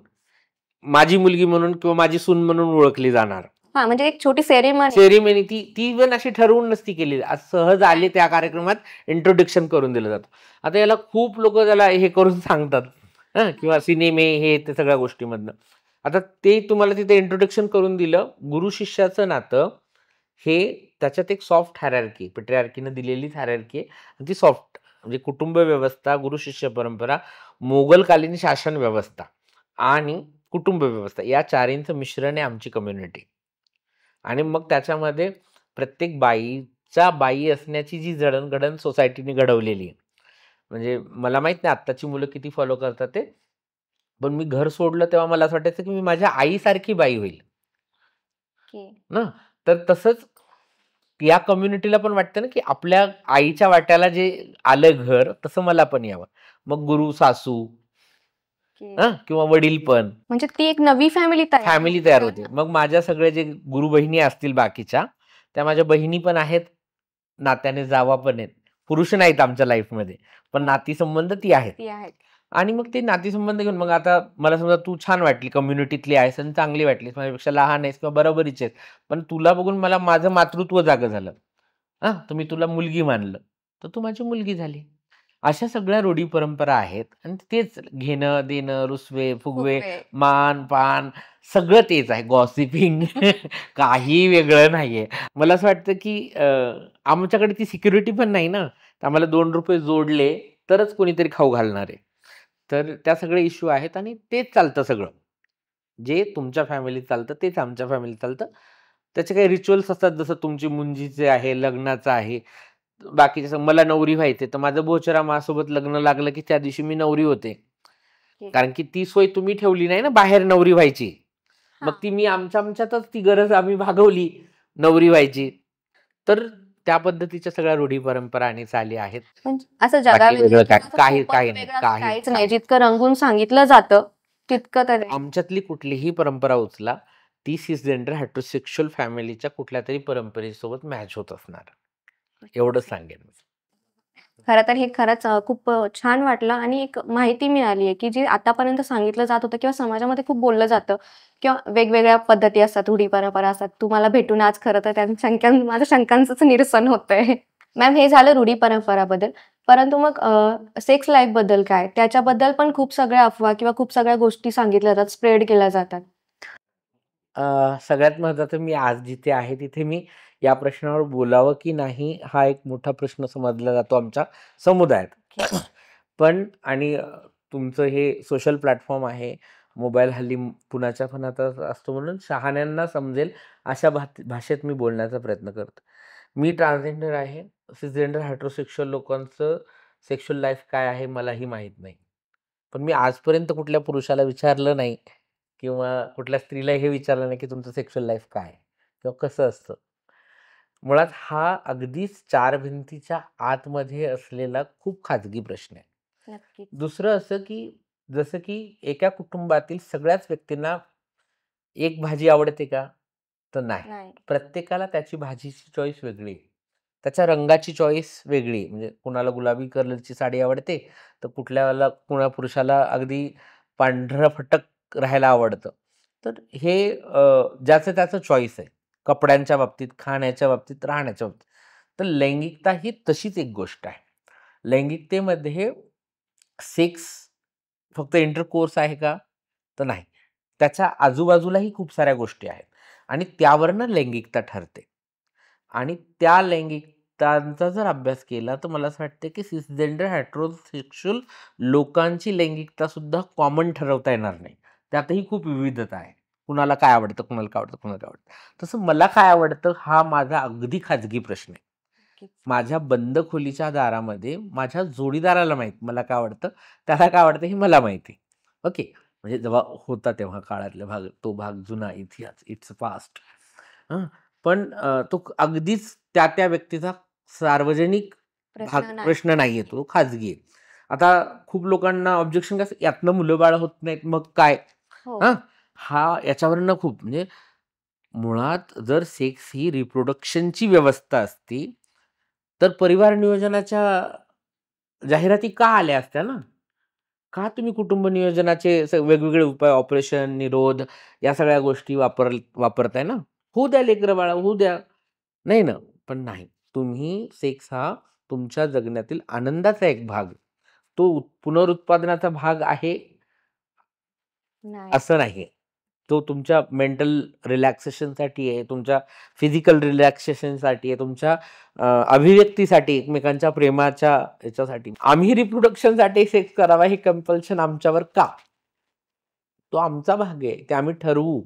माझी मुलगी म्हणून किंवा माझी सून म्हणून ओळखली जाणार. म्हणजे एक छोटी सेरेमनी ती पण अशी ठरवून नसती केली, सहज आले त्या कार्यक्रमात इंट्रोडक्शन करून दिलं जातं. आता याला खूप लोक त्याला हे करून सांगतात किंवा सिनेमे हे ते सगळ्या गोष्टीमधनं. आता ते तुम्हाला तिथे इंट्रोडक्शन करून दिलं. गुरु शिष्याचं नातं हे त्याच्यात एक सॉफ्ट हायरार्की, पेट्रियार्कीनं दिलेली हायरार्की आहे. ती सॉफ्ट म्हणजे कुटुंब व्यवस्था, गुरु शिष्य परंपरा, मोगलकालीन शासन व्यवस्था आणि कुटुंब व्यवस्था या चारींचं मिश्रण आहे आमची कम्युनिटी. आणि मग त्याच्यामध्ये प्रत्येक बाईचा बाई असण्याची जी जडणघडण सोसायटीने घडवलेली आहे. म्हणजे मला माहित नाही आत्ताची मुलं किती फॉलो करतात ते, पण मी घर सोडलं तेव्हा मला असं वाटायचं की मी माझ्या आईसारखी बाई होईल ना. तर तसंच या कम्युनिटीला पण वाटतं ना की आपल्या आईच्या वाट्याला जे आलं घर तसं मला पण यावं. मग गुरु सासू किंवा वडील पण, म्हणजे ती एक नवी फॅमिली तयार होते. मग माझ्या सगळे जे गुरु बहिणी असतील बाकीच्या, त्या माझ्या बहिणी पण आहेत, नात्याने जावा पण आहेत. पुरुष नाहीत आमच्या लाईफमध्ये पण नाती संबंध ती आहेत. आणि मग ते नातेसंबंध घेऊन मग आता मला समजा तू छान वाटली, कम्युनिटीतली आहेस आणि चांगली वाटलीस, माझ्यापेक्षा लहान आहेस किंवा बरोबरीची आहेस, पण तुला बघून मला माझं मातृत्व जागं झालं. तर मी तुला मुलगी मानलं, तर तू माझी मुलगी झाली. अशा सगळ्या रूढी परंपरा आहेत आणि तेच घेणं, देणं, रुसवे, फुगवे, मान, पान सगळं तेच आहे. गॉसिपिंग काही वेगळं नाहीये. मला असं वाटतं, की आमच्याकडे ती सिक्युरिटी पण नाही ना. आम्हाला ₹2 जोडले तरच कोणीतरी खाऊ घालणार आहे. तर त्या सगळे इश्यू आहेत आणि तेच चालतं सगळं. जे तुमच्या फॅमिलीत चालतं तेच आमच्या फॅमिलीत चालतं. त्याचे काही रिच्युअल्स असतात, जसं तुमची मुंजीचे आहे, लग्नाचं आहे. बाकीचे मला नवरी व्हायचे, तर माझं बोचरा माझ्यासोबत लग्न लागलं, की त्या दिवशी मी नवरी होते. कारण की ती सोय तुम्ही ठेवली नाही ना बाहेर नवरी व्हायची. मग ती मी आमच्यातच ती गरज आम्ही भागवली नवरी व्हायची. तर त्या पद्धतीच्या सगळ्या रूढी परंपरा आणि चाली आहेत. असं काहीच नाही. जितकं रंगून सांगितलं जातं तितकं तर आमच्यातली कुठलीही परंपरा उचला, ती सिसजेंडर हेटेरोसेक्शुअल फॅमिलीच्या कुठल्या तरी परंपरेसोबत मॅच होत असणार. एवढंच सांगेन. खरं तर हे खरंच खूप छान वाटलं आणि एक माहिती मिळाली आहे, की जी आतापर्यंत सांगितलं जात होतं किंवा समाजामध्ये खूप बोललं जातं किंवा वेगवेगळ्या पद्धती असतात, रूढी परंपरा असतात. तुम्हाला भेटून आज खरं तर त्या माझ्या शंकांचंच निरसन होतंय. मॅम, हे झालं रूढी परंपराबद्दल. परंतु मग सेक्स लाईफ बद्दल काय? त्याच्याबद्दल पण खूप सगळ्या अफवा किंवा खूप सगळ्या गोष्टी सांगितल्या जातात, स्प्रेड केल्या जातात. सगळ्यात महत्त्वाचं, मी आज जिथे आहे तिथे मी या प्रश्नावर बोलावं की नाही हा एक मोठा प्रश्न समजला जातो आमच्या समुदायात. पण आणि तुमचं हे सोशल प्लॅटफॉर्म आहे, मोबाईल हल्ली पुण्याच्या फणात असतो म्हणून शहाण्यांना समजेल अशा भाषेत मी बोलण्याचा प्रयत्न करतो. मी ट्रान्सजेंडर आहे. सिसजेंडर हेटेरोसेक्शुअल लोकांचं सेक्शुअल लाईफ काय आहे मलाही माहीत नाही. पण मी आजपर्यंत कुठल्या पुरुषाला विचारलं नाही किंवा कुठल्या स्त्रीला हे विचारलं नाही की तुमचं सेक्शुअल लाईफ काय किंवा कसं असतं. मुळात हा अगदीच 4 भिंतीच्या आतमध्ये असलेला खूप खाजगी प्रश्न आहे. दुसरं असं की जसं की एका कुटुंबातील सगळ्याच व्यक्तींना एक भाजी आवडते का? तर नाही. प्रत्येकाला त्याची भाजीची चॉईस वेगळी आहे. त्याच्या रंगाची चॉईस वेगळी. म्हणजे कुणाला गुलाबी कलरची साडी आवडते, तर कुणा पुरुषाला अगदी पांढरं फटक राहायला आवडतं. तर हे ज्याचं त्याचं चॉईस आहे. कपड्यांच्या बाबतीत, खाण्याच्या बाबतीत, राहण्याच्या बाबतीत. तर लैंगिकता ही तशीच एक गोष्ट आहे. लैंगिकतेमध्ये सेक्स फक्त इंटरकोर्स आहे का? तर नाही. त्याच्या आजूबाजूलाही खूप साऱ्या गोष्टी आहेत आणि त्यावरनं लैंगिकता ठरते. आणि त्या लैंगिकतांचा जर अभ्यास केला तर मला असं वाटतं की सिसजेंडर हेटेरोसेक्शुअल लोकांची लैंगिकता सुद्धा कॉमन ठरवता येणार नाही. त्यातही खूप विविधता आहे. कुणाला काय आवडतं, कुणाला काय आवडतं, कुणाला काय आवडतं. तसं मला काय आवडतं हा माझा अगदी खाजगी प्रश्न आहे. माझ्या बंद खोलीच्या दारामध्ये माझ्या जोडीदाराला माहित मला काय आवडतं, त्याला काय आवडतं हे मला माहिती. ओके. म्हणजे जेव्हा होता तेव्हा काळातला भाग, तो भाग जुना इतिहास, इट्स पास्ट. पण तो अगदीच त्या व्यक्तीचा सार्वजनिक प्रश्न नाहीये, तो खाजगी आहे. आता खूप लोकांना ऑब्जेक्शन कसं, यातनं मुलं बाळ होत नाहीत मग काय? हा याच्यावरनं खूप म्हणजे मुळात जर सेक्स ही रिप्रोडक्शनची व्यवस्था असती तर परिवार नियोजनाच्या जाहिराती का आल्या असत्या ना? का तुम्ही कुटुंब नियोजनाचे वेगवेगळे उपाय, ऑपरेशन, निरोध या सगळ्या गोष्टी वापरताय ना? होऊ द्या लेकरं बाळा, होऊ द्या. नाही ना? पण नाही. तुम्ही सेक्स हा तुमच्या जगण्यातील आनंदाचा एक भाग, तो पुनरुत्पादनाचा भाग आहे असं नाही. तो तुमच्या मेंटल रिलॅक्सेशनसाठी आहे, तुमच्या फिजिकल रिलॅक्सेशनसाठी आहे, तुमच्या अभिव्यक्तीसाठी, एकमेकांच्या प्रेमाच्या याच्यासाठी. आम्ही रिप्रोडक्शनसाठी सेक्स करावा हे कंपल्शन आमच्यावर का? तो आमचा भाग आहे. ते आम्ही ठरवू.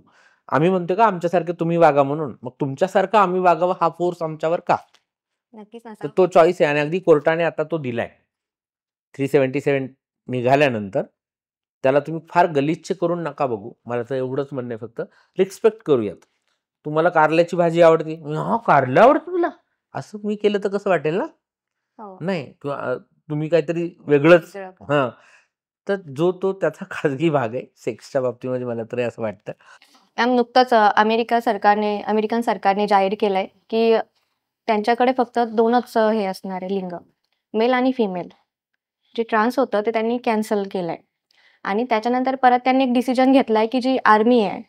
आम्ही म्हणतो का आमच्यासारखे तुम्ही वागा म्हणून? मग तुमच्यासारखं आम्ही वागावं हा फोर्स आमच्यावर का? नक्कीच तर तो चॉईस आहे आणि अगदी कोर्टाने आता तो दिलाय. 377 निघाल्यानंतर त्याला तुम्ही फार गलिच्छ करून नका बघू. मला तर एवढंच म्हणणं आहे, फक्त रिस्पेक्ट करूयात. तुम्हाला कारल्याची भाजी आवडते, हा कारलं आवडतं तुला, असं मी केलं तर कसं वाटेल ना? नाही. किंवा तुम्ही काहीतरी वेगळंच. तर जो तो त्याचा खाजगी भाग आहे सेक्सच्या बाबतीमध्ये, मला तरी असं वाटतं. मॅम, नुकतंच अमेरिकन सरकारने जाहीर केलंय की त्यांच्याकडे फक्त 2च हे असणार आहे लिंग, मेल आणि फिमेल. जे ट्रान्स होतं ते त्यांनी कॅन्सल केलंय आणि त्याच्यानंतर परत त्यांनी एक डिसिजन घेतलाय की जी आर्मी आहे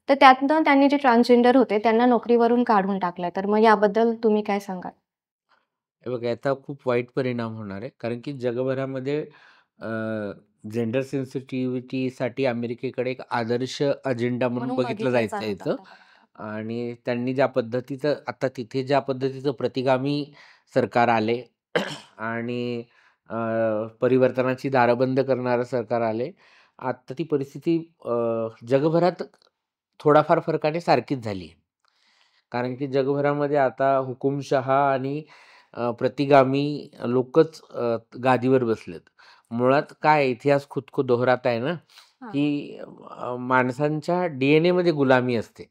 तर त्यातनं त्यांनी जे ट्रान्सजेंडर होते त्यांना नोकरीवरून काढून टाकलंय. तर मग याबद्दल तुम्ही काय सांगाल? हे बघा, याचा खूप वाईट परिणाम होणार आहे. कारण की जगभरामध्ये जेंडर सेन्सिटिव्हिटीसाठी अमेरिकेकडे एक आदर्श अजेंडा म्हणून बघितलं जायचं याचं. आणि त्यांनी ज्या पद्धतीचं आता तिथे ज्या पद्धतीचं प्रतिगामी सरकार आले आणि परिवर्तनाची दारं बंद करणारं सरकार आले. आता ती परिस्थिती जगभरात थोडाफार फरकाने सारखीच झाली आहे. कारण की जगभरामध्ये आता हुकुमशहा आणि प्रतिगामी लोकच गादीवर बसलेत. मुळात काय इतिहास खुद को दोहरात आहे ना, की माणसांच्या DNA मध्ये गुलामी असते.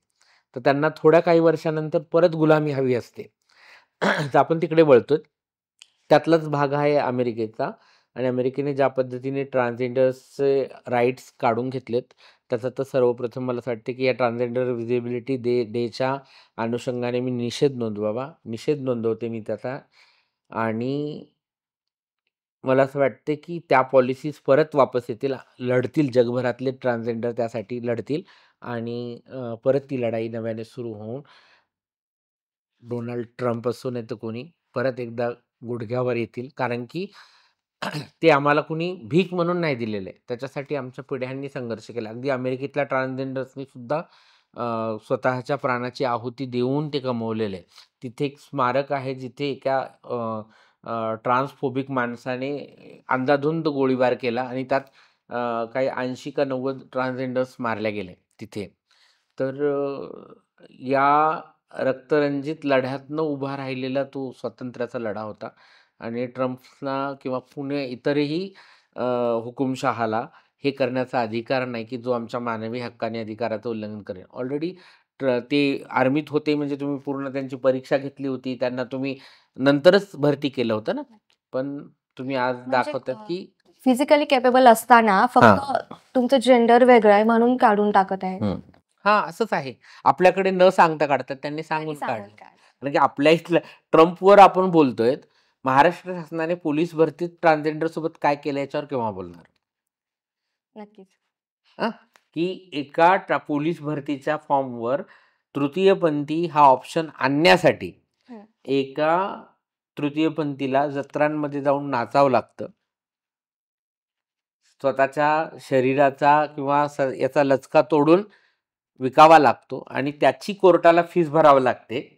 तर त्यांना थोड्या काही वर्षानंतर परत गुलामी हवी असते. तर आपण तिकडे वळतोय. त्यातलाच भाग आहे अमेरिकेचा. आणि अमेरिकेने ज्या पद्धतीने ट्रान्सजेंडर्सचे राईट्स काढून घेतलेत, त्याचा तर सर्वप्रथम मला असं वाटतं, की या ट्रान्सजेंडर व्हिजिबिलिटी डेच्या अनुषंगाने मी निषेध नोंदवते मी त्याचा. आणि मला असं वाटतं, की त्या पॉलिसीज परत वापस येतील, लढतील जगभरातले ट्रान्सजेंडर त्यासाठी लढतील आणि परत ती लढाई नव्याने सुरू होऊन डोनाल्ड ट्रम्प असो नाही तर कोणी परत एकदा गुडघ्यावर येतील. कारण की ते आम्हाला कुणी भीक म्हणून नाही दिलेलं आहे. त्याच्यासाठी आमच्या पिढ्यांनी संघर्ष केला. अगदी अमेरिकेतल्या ट्रान्सजेंडर्सनी सुद्धा स्वतःच्या प्राणाची आहुती देऊन ते कमवलेलं आहे. तिथे एक स्मारक आहे जिथे एका ट्रान्सफोबिक माणसाने अंधाधुंद गोळीबार केला आणि त्यात काही 80 का 90 ट्रान्सजेंडर्स मारल्या गेले तिथे. तर या रक्तरंजित लढ्यातनं उभा राहिलेला तो स्वातंत्र्याचा लढा होता. आणि ट्रम्पला किंवा इतरही हुकुमशहाला हे करण्याचा अधिकार नाही, की जो आमच्या मानवी हक्काने अधिकाराचं उल्लंघन करेल. ऑलरेडी ते आर्मीत होते म्हणजे तुम्ही पूर्ण त्यांची परीक्षा घेतली होती. त्यांना तुम्ही नंतरच भरती केलं होतं ना. पण तुम्ही आज दाखवतात, की फिजिकली केपेबल असताना फक्त तुमचं जेंडर वेगळं आहे म्हणून काढून टाकत आहे. असंच आहे. आपल्याकडे न सांगता काढतात. त्यांनी सांगून काढलं. कारण की आपल्या इथलं ट्रम्पवर आपण बोलतोय. महाराष्ट्र शासनाने पोलीस भरतीत ट्रान्सजेंडर सोबत काय केलं याच्यावर केव्हा बोलणार? नक्कीच. की एका पोलीस भरतीच्या फॉर्मवर तृतीयपंथी हा ऑप्शन आणण्यासाठी एका तृतीयपंथीला जत्रांमध्ये जाऊन नाचावं लागतं. स्वतःच्या शरीराचा किंवा याचा लचका तोडून विकावा लागतो आणि त्याची कोर्टाला फीस भरावी लागते.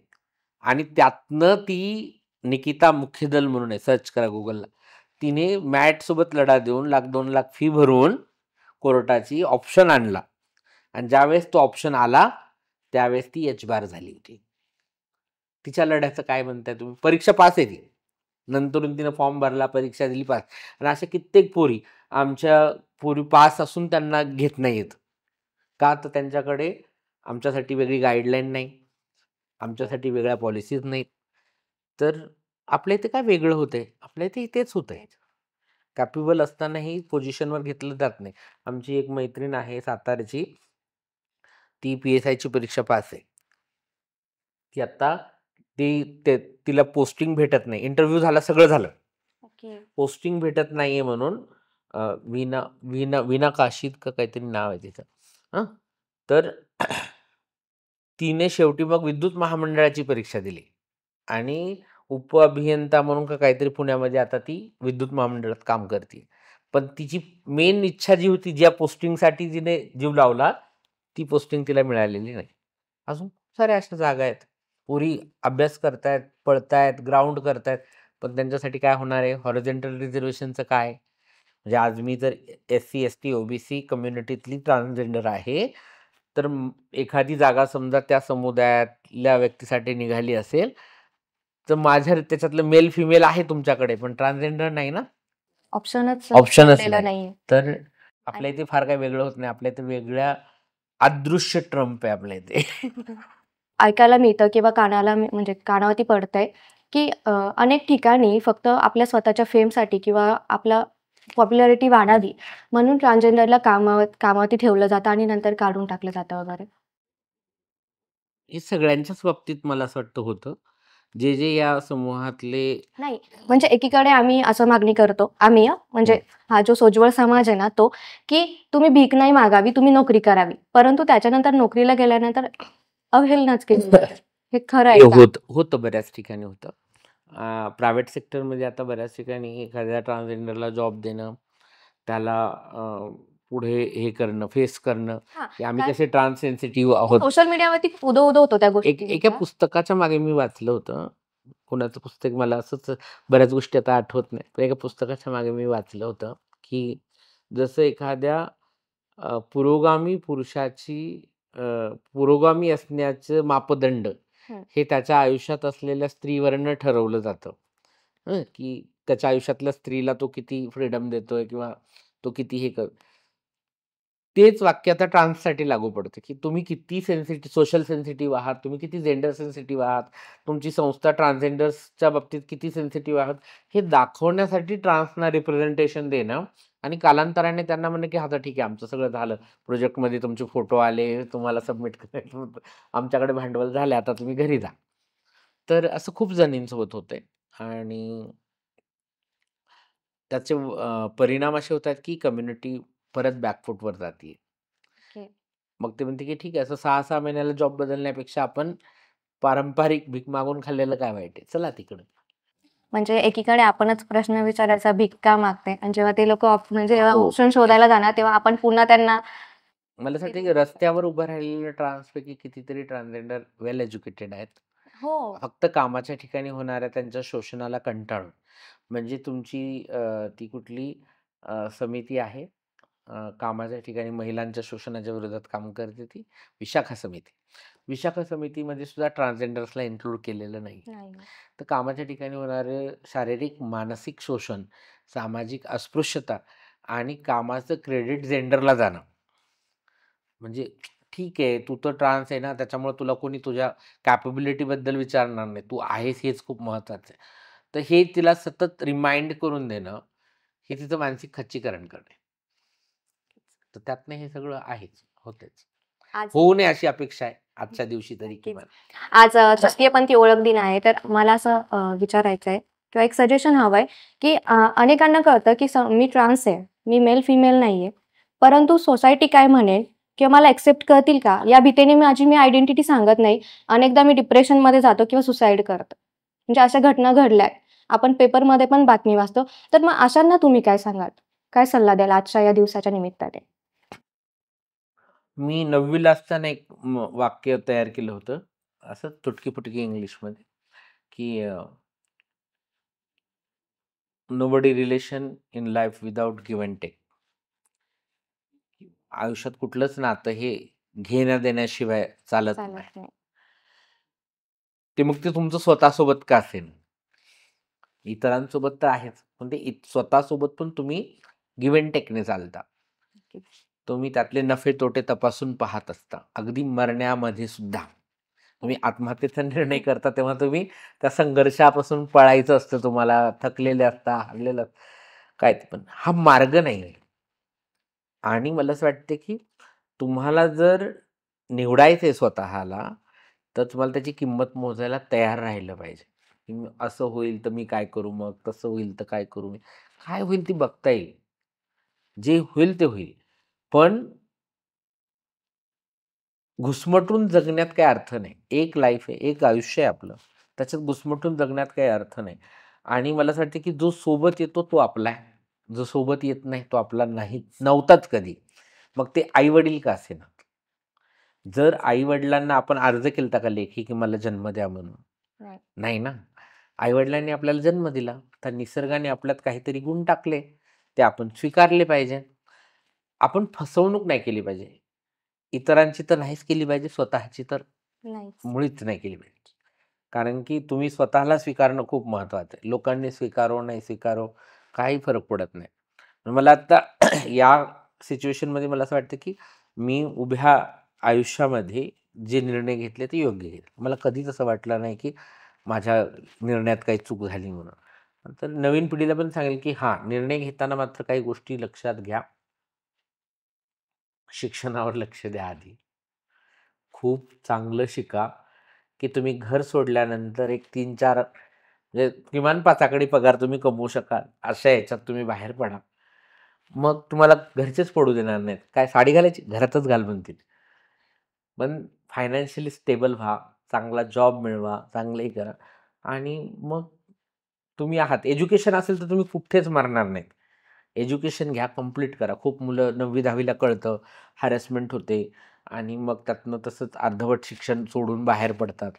आणि त्यातनं ती निकिता मुख्यदल म्हणून आहे, सर्च करा गुगलला. तिने मॅट सोबत लढा देऊन 1,00,000-2 लाख फी भरून कोर्टाची ऑप्शन आणला. आणि ज्यावेळेस तो ऑप्शन आला त्यावेळेस ती एचबार झाली होती. तिच्या लढ्याचं काय म्हणताय तुम्ही? परीक्षा पास आहे ती. नंतरून तिने फॉर्म भरला, परीक्षा दिली, पास. आणि अशा कित्येक पोरी आमच्या पोरी पास असून त्यांना घेत नाहीत. का? तर त्यांच्याकडे आमच्यासाठी वेगळी गाईडलाईन नाही, आमच्यासाठी वेगळ्या पॉलिसीज नाहीत. तर आपल्या इथे काय वेगळं होतंय? आपल्या इथे तेच होतंय. कॅपेबल असतानाही पोझिशनवर घेतलं जात नाही. आमची एक मैत्रीण आहे सातारची, ती PSIची परीक्षा पास आहे. ती आता तिला पोस्टिंग भेटत नाही. इंटरव्ह्यू झाला, सगळं झालं. पोस्टिंग भेटत नाहीये म्हणून वीना काशीद का काहीतरी नाव आहे तिचं. तर तिने शेवटी मग विद्युत महामंडळाची परीक्षा दिली आणि उपअभियंता म्हणून का काहीतरी पुण्यामध्ये आता ती विद्युत महामंडळात काम करते. पण तिची मेन इच्छा जी होती, ज्या पोस्टिंगसाठी तिने जीव लावला, ती पोस्टिंग तिला मिळालेली नाही. अजून साऱ्या अशा जागा आहेत. पोरी अभ्यास करतायत, पळतायत, ग्राउंड करतायत, पण त्यांच्यासाठी काय होणार आहे? हॉरिझॉन्टल रिझर्वेशनचं काय? म्हणजे आज मी जर SC ST OBC कम्युनिटीतली ट्रान्सजेंडर आहे, तर एखादी जागा समजा त्या समुदायातल्या व्यक्तीसाठी निघाली असेल, तर माझ्या त्याच्यातलं मेल फिमेल आहे तुमच्याकडे, पण ट्रान्सजेंडर नाही ना. ऑप्शनच नाही. तर आपल्या इथे फार काही वेगळं होत नाही. आपल्या इथे वेगळ्या अदृश्य ट्रम्प आहे आपल्या इथे. ऐकायला मिळतं किंवा म्हणजे कानावरती पडतंय की अनेक ठिकाणी फक्त आपल्या स्वतःच्या फेमसाठी किंवा आपला पॉप्युलॅरिटी वाढावी म्हणून ट्रान्सजेंडरला कामावरती ठेवलं जातं आणि नंतर काढून टाकलं जातं वगैरे. हे सगळ्यांच्याच बाबतीत मला असं वाटतं होतं. जे जे या समूहातले नाही, म्हणजे एकीकडे आम्ही असं मागणी करतो, म्हणजे हा जो सोज्वळ समाज आहे ना तो, की तुम्ही भीक नाही मागावी, तुम्ही नोकरी करावी. परंतु त्याच्यानंतर नोकरीला गेल्यानंतर अवहेलनाच केली जाते. हे खरं आहे का? होतं बऱ्याच ठिकाणी होतं. प्रायव्हेट सेक्टरमध्ये आता बऱ्याच ठिकाणी एखाद्या ट्रान्सजेंडरला जॉब देणं, त्याला पुढे हे करणं, फेस करणं, की आम्ही कसे ट्रान्स सेन्सिटिव्ह आहोत. सोशल मीडियावरती उदो होतो त्या गोष्टी. एका पुस्तकाच्या मागे मी वाचलं होतं. कोणाचं पुस्तक मला असंच बऱ्याच गोष्टी आता आठवत नाही. पण एका पुस्तकाच्या मागे मी वाचलं होतं, की जसं एखाद्या पुरोगामी पुरुषाची पुरोगामी असण्याचं मापदंड हे त्याच्या आयुष्यात असलेल्या स्त्रीवरनं ठरवलं जातं. की त्याच्या आयुष्यातल्या स्त्रीला तो किती फ्रीडम देतोय किंवा तो किती हे तेच वाक्य आता ट्रान्ससाठी लागू पडतं, की तुम्ही किती सोशल सेन्सिटिव्ह आहात, तुम्ही किती जेंडर सेन्सिटिव्ह आहात, तुमची संस्था ट्रान्सजेंडर्सच्या बाबतीत किती सेन्सिटिव्ह आहात, हे दाखवण्यासाठी ट्रान्सना रिप्रेझेंटेशन देणं आणि कालांतराने त्यांना म्हणणं, की आता ठीक आहे, आमचं सगळं झालं. प्रोजेक्टमध्ये तुमचे फोटो आले, तुम्हाला सबमिट करायचं होतं. आमच्याकडे भांडवल झाले, आता तुम्ही घरी जा. तर असं खूप जणींसोबत होतंय आणि त्याचे परिणाम असे होतात, की कम्युनिटी परत बॅकफूटवर जातीये. मग ते म्हणते, की ठीक आहे, असं 6-6 महिन्याला जॉब बदलण्यापेक्षा आपण पारंपरिक भीक मागून खाल्लेलं काय वाईट आहे? चला तिकडं. म्हणजे एकीकडे आपणच प्रश्न विचारायचा, भीक का मागते? आणि जेव्हा ते लोक म्हणजे ऑप्शन शोधायला जाणार, तेव्हा आपण पुन्हा त्यांना मला असं वाटतं, की रस्त्यावर उभं राहिलेल्या ट्रान्सपैकी कितीतरी ट्रान्सजेंडर वेल एज्युकेटेड आहेत. फक्त कामाच्या ठिकाणी होणाऱ्या त्यांच्या शोषणाला कंटाळून. म्हणजे तुमची ती कुठली समिती आहे कामाच्या ठिकाणी महिलांच्या शोषणाच्या विरोधात काम करते ती विशाखा समिती. विशाखा समितीमध्ये सुद्धा ट्रान्सजेंडर्सला इन्क्लूड केलेलं नाही. तर कामाच्या ठिकाणी होणारे शारीरिक, मानसिक शोषण, सामाजिक अस्पृश्यता आणि कामाचं क्रेडिट जेंडरला जाणं. म्हणजे ठीक आहे, तू तर ट्रान्स आहे ना, त्याच्यामुळे तुला कोणी तुझ्या कॅपेबिलिटीबद्दल विचारणार नाही. तू आहेस हेच खूप महत्वाचं आहे. तर हे तिला सतत रिमाइंड करून देणं, हे तिचं मानसिक खच्चीकरण करणे. तर त्यातनं हे सगळं आहेच, होतेच. होऊ नये अशी अपेक्षा आहे आजच्या दिवशी तरी किमान. आज तृतीयपंथी ओळख दिन आहे, तर मला असं विचारायचं आहे किंवा एक सजेशन हवंय, की अनेकांना कळतं की मी ट्रान्स आहे, मी मेल फिमेल नाहीये, परंतु सोसायटी काय म्हणेल किंवा मला एक्सेप्ट करतील का या भीतीने मी आयडेंटिटी सांगत नाही. अनेकदा मी डिप्रेशनमध्ये जातो किंवा सुसाईड करतो. म्हणजे अशा घटना घडल्या, आपण पेपरमध्ये पण बातमी वाचतो. तर मग अशांना तुम्ही काय सांगाल? काय सल्ला द्याल आजच्या या दिवसाच्या निमित्ताने? मी 9वीला असताना एक वाक्य तयार केलं होतं, असं तुटकी-फुटकी इंग्लिशमध्ये, की nobody relation in life without give and take. आयुष्यात कुठलंच नातं हे घेण्या देण्याशिवाय चालत नाही. ते मग ते तुमचं स्वतःसोबत का असेल, इतरांसोबत तर आहेच, पण ते स्वतःसोबत पण तुम्ही गिव्ह अँड टेकने चालता. तुम्ही त्यातले नफे तोटे तपासून पाहत असता. अगदी मरण्यामध्ये सुद्धा तुम्ही आत्महत्येचा निर्णय करता तेव्हा तुम्ही त्या संघर्षापासून पळायचं असतं, तुम्हाला थकलेले असता, हरलेलं काय ते, पण हा मार्ग नाही. आणि मला असं वाटतं, की तुम्हाला जर निवडायचंय स्वतःला, तर तुम्हाला त्याची किंमत मोजायला तयार राहिलं पाहिजे. असं होईल तर मी काय करू, मग तसं होईल तर काय करू मी, काय होईल ती बघता येईल, जे होईल ते होईल. पण घुसमटून जगण्यात काही अर्थ नाही. एक लाईफ आहे, एक आयुष्य आहे आपलं. त्याच्यात घुसमटून जगण्यात काही अर्थ नाही. आणि मला असं वाटतं, की जो सोबत येतो तो आपला आहे. जो सोबत येत नाही तो आपला नाही, नव्हताच कधी. मग ते आई-वडील का असेना. जर आई-वडिलांना आपण अर्ज केलता का लेखी, की मला जन्म द्या म्हणून? नाही ना. आई-वडिलांनी आपल्याला जन्म दिला. तर निसर्गाने आपल्यात काहीतरी गुण टाकले. ते आपण स्वीकारले पाहिजे. आपण फसवणूक नाही केली पाहिजे. इतरांची तर नाहीच केली पाहिजे, स्वतःची तर मुळीच नाही केली पाहिजे. कारण की तुम्ही स्वतःला स्वीकारणं खूप महत्वाचं आहे. लोकांनी स्वीकारो नाही स्वीकारो काही फरक पडत नाही. मला आता या सिच्युएशनमध्ये मला असं वाटतं, की मी उभ्या आयुष्यामध्ये जे निर्णय घेतले ते योग्य घेतले. मला कधीच असं वाटलं नाही, की माझ्या निर्णयात काही चूक झाली म्हणून. तर नवीन पिढीला पण सांगेल, की हां, निर्णय घेताना मात्र काही गोष्टी लक्षात घ्या. शिक्षणावर लक्ष द्या आधी. खूप चांगलं शिका. की तुम्ही घर सोडल्यानंतर एक 3-4 म्हणजे किमान 5 आकडी पगार तुम्ही कमवू शकाल, अशा ह्याच्यात तुम्ही बाहेर पडा. मग तुम्हाला घरचेच पडू देणार नाहीत. काय साडी घालायची? घरातच घाल म्हणतील. पण फायनान्शियली स्टेबल व्हा, चांगला जॉब मिळवा, चांगलं हे करा आणि मग तुम्ही आहात. एज्युकेशन असेल तर तुम्ही कुठेच मरणार नाहीत. एज्युकेशन घ्या, कंप्लीट करा. खूप मुलं 9वी-10वीला कळतं, हॅरेसमेंट होते आणि मग त्यातनं तसंच अर्धवट शिक्षण सोडून बाहेर पडतात.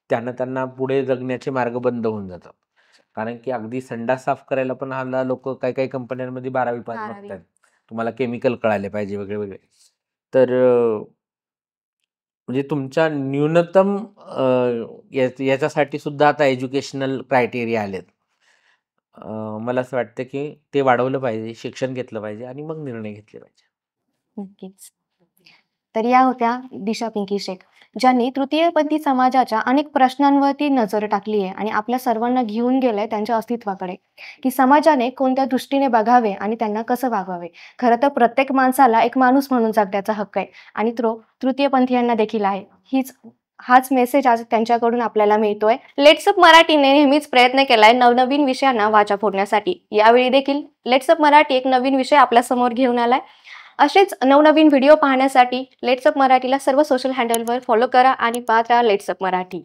त्यानं त्यांना पुढे जगण्याचे मार्ग बंद होऊन जातात. कारण की अगदी संडास साफ करायला पण हल्ला लोकं काही-काही कंपन्यांमध्ये 12वी पास 12वी. मागतायत. तुम्हाला केमिकल कळाले पाहिजे वेगळे-वेगळे. तर म्हणजे तुमच्या न्यूनतम याच्यासाठी सुद्धा आता एज्युकेशनल क्रायटेरिया आलेत. मला असं वाटतं की ते वाढवलं पाहिजे, शिक्षण घेतलं पाहिजे आणि मग निर्णय घेतले पाहिजे. नक्कीच. तर या होत्या दिशा पिंकी शेख, ज्यांनी तृतीयपंथी समाजाच्या अनेक प्रश्नांवरती नजर टाकली आहे आणि आपल्या सर्वांना घेऊन गेलंय त्यांच्या अस्तित्वाकडे, की समाजाने कोणत्या दृष्टीने बघावे आणि त्यांना कसं वागवावे. खरं तर प्रत्येक माणसाला एक माणूस म्हणून जगण्याचा हक्क आहे आणि तो तृतीयपंथीयांना देखील आहे. हाच मेसेज आज त्यांच्याकडून आपल्याला मिळतोय. लेट्सअप मराठीने नेहमीच प्रयत्न केलाय नवनवीन विषयांना वाचा फोडण्यासाठी. यावेळी देखील लेट्सअप मराठी एक नवीन विषय आपल्या समोर घेऊन आलाय. असेच नवनवीन व्हिडिओ पाहण्यासाठी लेट्सअप मराठीला सर्व सोशल हँडलवर फॉलो करा आणि पाहत राहा लेट्सअप मराठी.